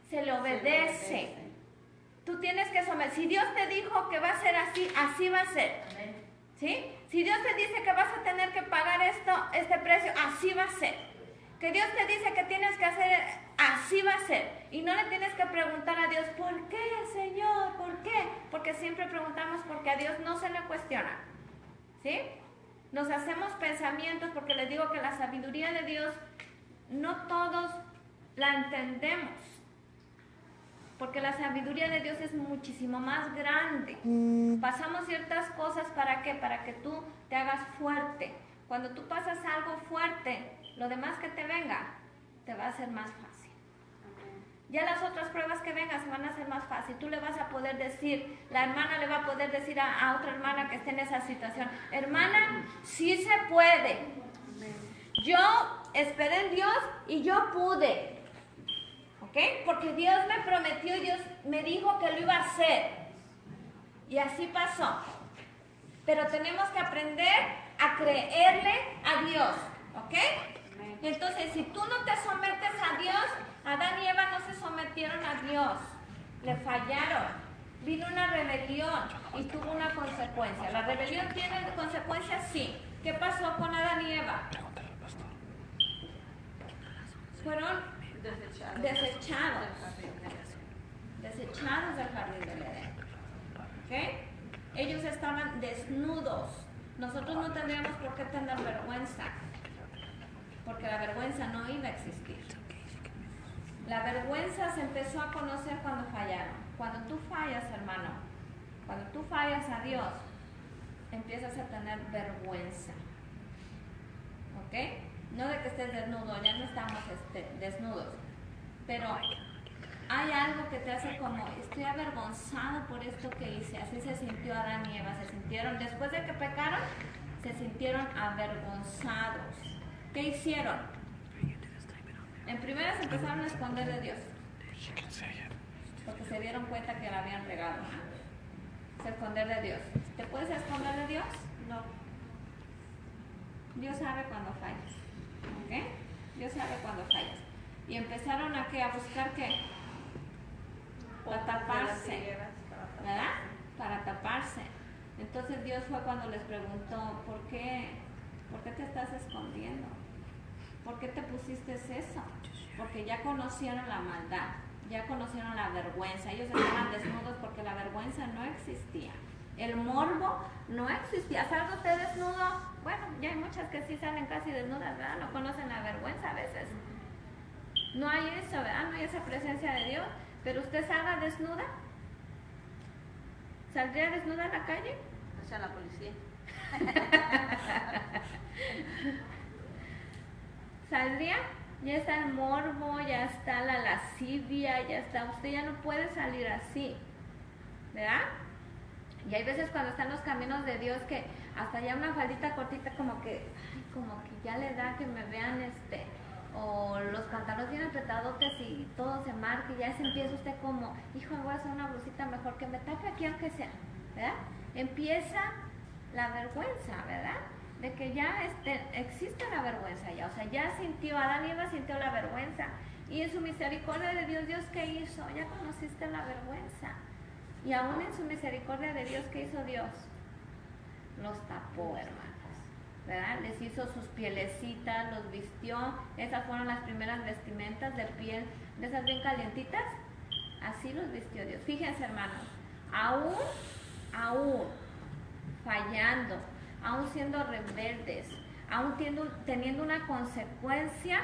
Se le obedece. Tú tienes que someter. Si Dios te dijo que va a ser así, así va a ser. ¿Sí? Si Dios te dice que vas a tener que pagar este precio, así va a ser. Que Dios te dice que tienes que hacer, así va a ser. Y no le tienes que preguntar a Dios, ¿por qué, Señor? ¿Por qué? Porque siempre preguntamos porque a Dios no se le cuestiona. ¿Sí? Nos hacemos pensamientos porque les digo que la sabiduría de Dios no todos la entendemos. Porque la sabiduría de Dios es muchísimo más grande. Pasamos ciertas cosas, ¿para qué? Para que tú te hagas fuerte. Cuando tú pasas algo fuerte, lo demás que te venga, te va a ser más fácil. Ya las otras pruebas que vengan se van a hacer más fácil. Tú le vas a poder decir, la hermana le va a poder decir a otra hermana que esté en esa situación, hermana, sí se puede. Yo esperé en Dios y yo pude. ¿Ok? Porque Dios me prometió y Dios me dijo que lo iba a hacer. Y así pasó. Pero tenemos que aprender a creerle a Dios. ¿Ok? Entonces, si tú no te sometes a Dios, Adán y Eva no se sometieron a Dios. Le fallaron. Vino una rebelión y tuvo una consecuencia. ¿La rebelión tiene consecuencias? Sí. ¿Qué pasó con Adán y Eva? Fueron desechados del jardín del Edén. ¿Ok? Ellos estaban desnudos. Nosotros no tendríamos por qué tener vergüenza, porque la vergüenza no iba a existir. La vergüenza se empezó a conocer cuando fallaron. Cuando tú fallas, hermano, cuando tú fallas a Dios, empiezas a tener vergüenza. ¿Ok? No de que estés desnudo, ya no estamos desnudos, pero hay algo que te hace como, estoy avergonzado por esto que hice. Así se sintió Adán y Eva, se sintieron, después de que pecaron, se sintieron avergonzados. ¿Qué hicieron? En primera se empezaron a esconder de Dios, porque se dieron cuenta que la habían regado. Se esconder de Dios. ¿Te puedes esconder de Dios? No. Dios sabe cuando fallas. ¿Ok? Dios sabe cuando fallas. Y empezaron a ¿qué? A buscar ¿qué? Para taparse, ¿verdad? Para taparse. Entonces Dios fue cuando les preguntó, ¿por qué te estás escondiendo? ¿Por qué te pusiste eso? Porque ya conocieron la maldad, ya conocieron la vergüenza. Ellos estaban desnudos porque la vergüenza no existía. El morbo no existía. ¿Salga usted desnudo? Bueno, ya hay muchas que sí salen casi desnudas, ¿verdad? No conocen la vergüenza a veces. No hay eso, ¿verdad? No hay esa presencia de Dios. Pero usted salga desnuda. ¿Saldría desnuda a la calle? O sea, la policía. ¿Saldría? Ya está el morbo, ya está la lascivia, ya está. Usted ya no puede salir así, ¿verdad? Y hay veces cuando están los caminos de Dios que hasta ya una faldita cortita como que ya le da que me vean o los pantalones bien apretadotes y todo se marca y ya se empieza usted como, hijo, me voy a hacer una blusita mejor que me tape aquí aunque sea, ¿verdad? Empieza la vergüenza, ¿verdad? De que ya existe la vergüenza ya, o sea, ya sintió, Adán y Eva sintió la vergüenza y en su misericordia de Dios, ¿Dios qué hizo? Ya conociste la vergüenza y aún en su misericordia de Dios, ¿qué hizo Dios? Los tapó, hermanos, ¿verdad? Les hizo sus pielecitas, los vistió, esas fueron las primeras vestimentas de piel, de esas bien calientitas, así los vistió Dios. Fíjense, hermanos, aún fallando, aún siendo rebeldes, aún teniendo una consecuencia,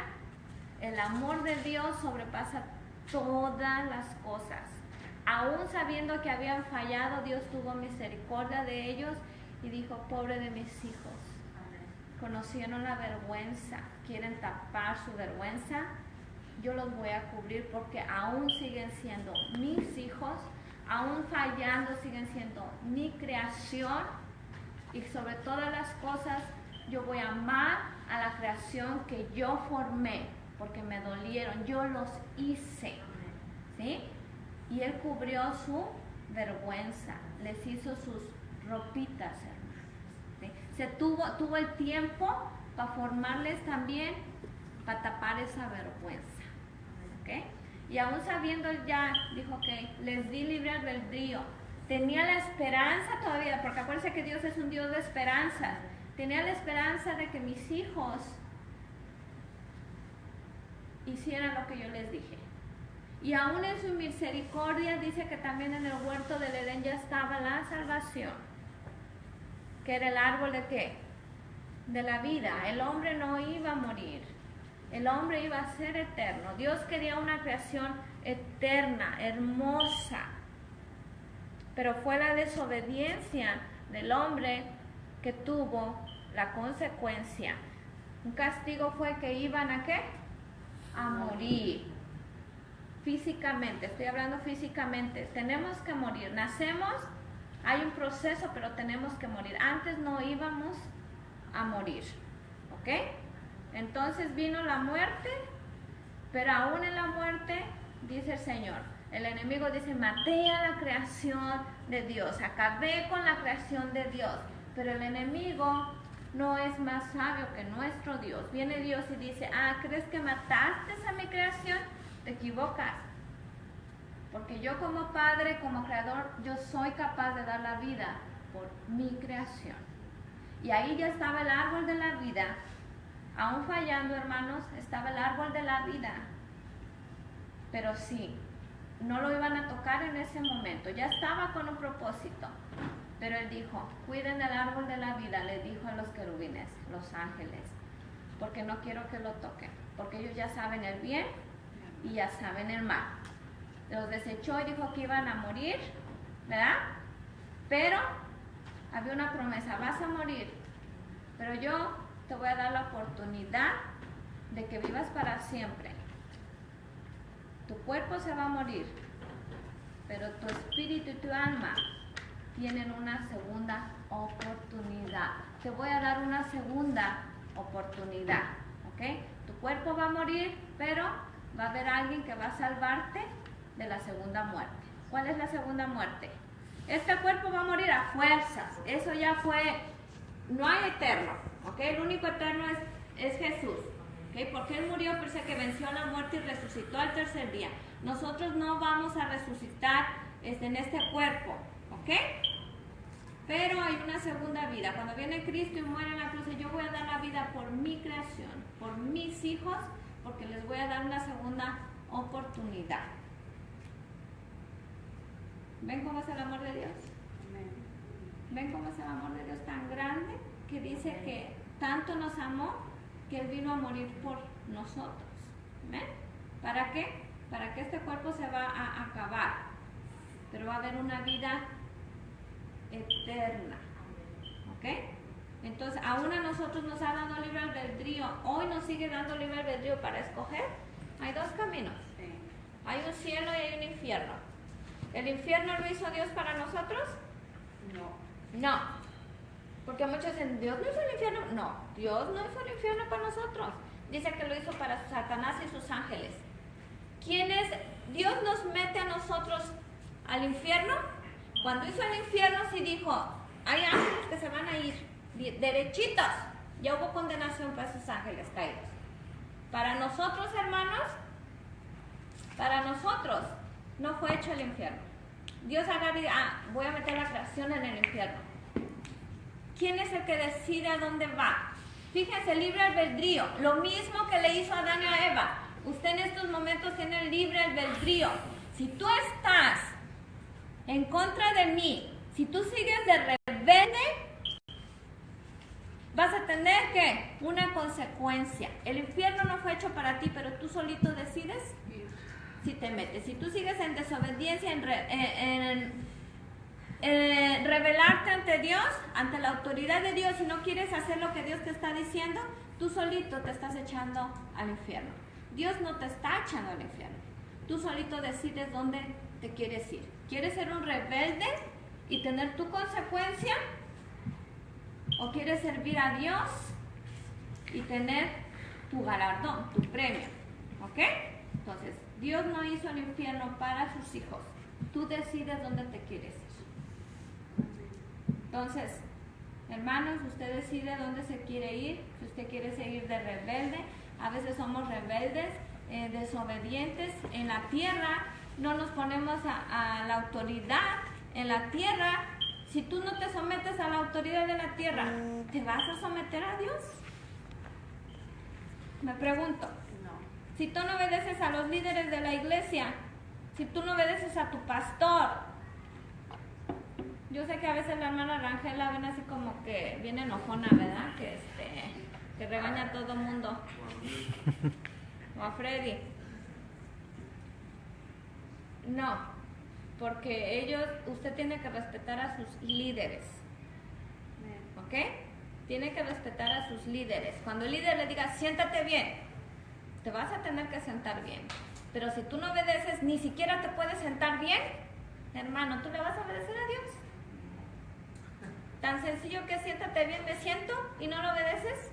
el amor de Dios sobrepasa todas las cosas. Aún sabiendo que habían fallado, Dios tuvo misericordia de ellos y dijo, pobre de mis hijos, conocieron la vergüenza, quieren tapar su vergüenza, yo los voy a cubrir porque aún siguen siendo mis hijos, aún fallando siguen siendo mi creación y sobre todas las cosas yo voy a amar a la creación que yo formé porque me dolieron, yo los hice, ¿sí? Y Él cubrió su vergüenza, les hizo sus ropitas, hermanos, ¿sí? Tuvo el tiempo para formarles también, para tapar esa vergüenza, ¿ok? Y aún sabiendo ya, dijo que les di libre albedrío, tenía la esperanza todavía, porque acuérdense que Dios es un Dios de esperanzas, tenía la esperanza de que mis hijos hicieran lo que yo les dije. Y aún en su misericordia dice que también en el huerto del Edén ya estaba la salvación, que era el árbol de ¿qué? De la vida. El hombre no iba a morir, el hombre iba a ser eterno. Dios quería una creación eterna, hermosa, pero fue la desobediencia del hombre que tuvo la consecuencia. Un castigo fue que iban a ¿qué? A morir. Físicamente, estoy hablando físicamente, tenemos que morir. Nacemos, hay un proceso, pero tenemos que morir. Antes no íbamos a morir, ¿ok? Entonces vino la muerte, pero aún en la muerte, dice el Señor, el enemigo dice, maté a la creación de Dios, acabé con la creación de Dios, pero el enemigo no es más sabio que nuestro Dios. Viene Dios y dice, ¿crees que mataste a mi creación? Te equivocas, porque yo como Padre, como Creador, yo soy capaz de dar la vida por mi creación. Y ahí ya estaba el árbol de la vida, aún fallando, hermanos, estaba el árbol de la vida, pero sí, no lo iban a tocar en ese momento, ya estaba con un propósito, pero él dijo, cuiden del árbol de la vida, le dijo a los querubines, los ángeles, porque no quiero que lo toquen, porque ellos ya saben el bien y ya saben el mal. Los desechó y dijo que iban a morir, ¿verdad? Pero había una promesa, vas a morir, pero yo te voy a dar la oportunidad de que vivas para siempre. Tu cuerpo se va a morir, pero tu espíritu y tu alma tienen una segunda oportunidad. Te voy a dar una segunda oportunidad, ¿ok? Tu cuerpo va a morir, pero va a haber alguien que va a salvarte de la segunda muerte. ¿Cuál es la segunda muerte? Este cuerpo va a morir a fuerzas. Eso ya fue, no hay eterno, ¿ok? El único eterno es Jesús, ¿ok? Porque Él murió, pero que venció la muerte y resucitó al tercer día. Nosotros no vamos a resucitar en este cuerpo, ¿ok? Pero hay una segunda vida. Cuando viene Cristo y muere en la cruz, yo voy a dar la vida por mi creación, por mis hijos, porque les voy a dar una segunda oportunidad. ¿Ven cómo es el amor de Dios? ¿Ven cómo es el amor de Dios tan grande? Que dice que tanto nos amó que Él vino a morir por nosotros. ¿Ven? ¿Para qué? Para que este cuerpo se va a acabar, pero va a haber una vida eterna. ¿Ok? Entonces, aún a nosotros nos ha dado libre albedrío. Hoy nos sigue dando libre albedrío para escoger. Hay dos caminos. Hay un cielo y hay un infierno. ¿El infierno lo hizo Dios para nosotros? No. Porque muchos dicen, ¿Dios no hizo el infierno? No, Dios no hizo el infierno para nosotros. Dice que lo hizo para Satanás y sus ángeles. Dios nos mete a nosotros al infierno? Cuando hizo el infierno sí dijo, hay ángeles que se van a ir derechitos. Ya hubo condenación para esos ángeles caídos. Para nosotros, hermanos, para nosotros no fue hecho el infierno. Dios agarra y voy a meter la creación en el infierno. ¿Quién es el que decide a dónde va? Fíjense, libre albedrío, lo mismo que le hizo a Adán y a Eva. Usted en estos momentos tiene el libre albedrío. Si tú estás en contra de mí, si tú sigues de rebelde, vas a tener ¿qué? Una consecuencia. El infierno no fue hecho para ti, pero tú solito decides si te metes. Si tú sigues en desobediencia, en rebelarte ante Dios, ante la autoridad de Dios, y no quieres hacer lo que Dios te está diciendo, tú solito te estás echando al infierno. Dios no te está echando al infierno. Tú solito decides dónde te quieres ir. ¿Quieres ser un rebelde y tener tu consecuencia? ¿O quieres servir a Dios y tener tu galardón, tu premio? ¿Ok? Entonces, Dios no hizo el infierno para sus hijos. Tú decides dónde te quieres ir. Entonces, hermanos, usted decide dónde se quiere ir. Si usted quiere seguir de rebelde, a veces somos rebeldes, desobedientes. En la tierra no nos ponemos a la autoridad. En la tierra, si tú no te sometes a la autoridad de la tierra, ¿te vas a someter a Dios? Me pregunto. Si tú no obedeces a los líderes de la iglesia, si tú no obedeces a tu pastor, yo sé que a veces la hermana Rangela viene así como que viene enojona, ¿verdad? Que regaña a todo mundo. O a Freddy. No, porque usted tiene que respetar a sus líderes. ¿Ok? Tiene que respetar a sus líderes. Cuando el líder le diga, siéntate bien, te vas a tener que sentar bien. Pero si tú no obedeces, ni siquiera te puedes sentar bien, hermano, ¿tú le vas a obedecer a Dios? Tan sencillo que siéntate bien, me siento, y no lo obedeces.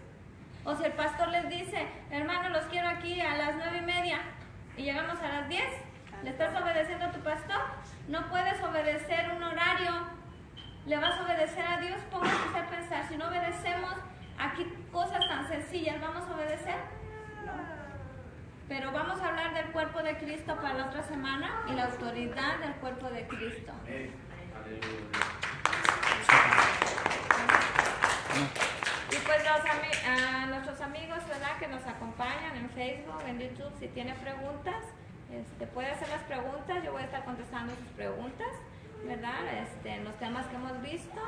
O si el pastor les dice, hermano, los quiero aquí a las 9:30 y llegamos a las 10, ¿le estás obedeciendo a tu pastor? No puedes obedecer un horario. ¿Le vas a obedecer a Dios? Póngase usted a pensar, si no obedecemos aquí cosas tan sencillas, ¿vamos a obedecer? Pero vamos a hablar del cuerpo de Cristo para la otra semana y la autoridad del cuerpo de Cristo. Y pues nuestros amigos, ¿verdad?, que nos acompañan en Facebook, en YouTube, si tiene preguntas, puede hacer las preguntas, yo voy a estar contestando sus preguntas, ¿verdad? En los temas que hemos visto,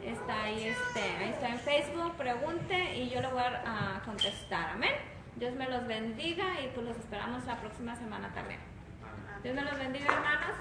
está ahí, ahí está en Facebook, pregunte y yo le voy a contestar, amén. Dios me los bendiga y pues los esperamos la próxima semana también. Dios me los bendiga, hermanos.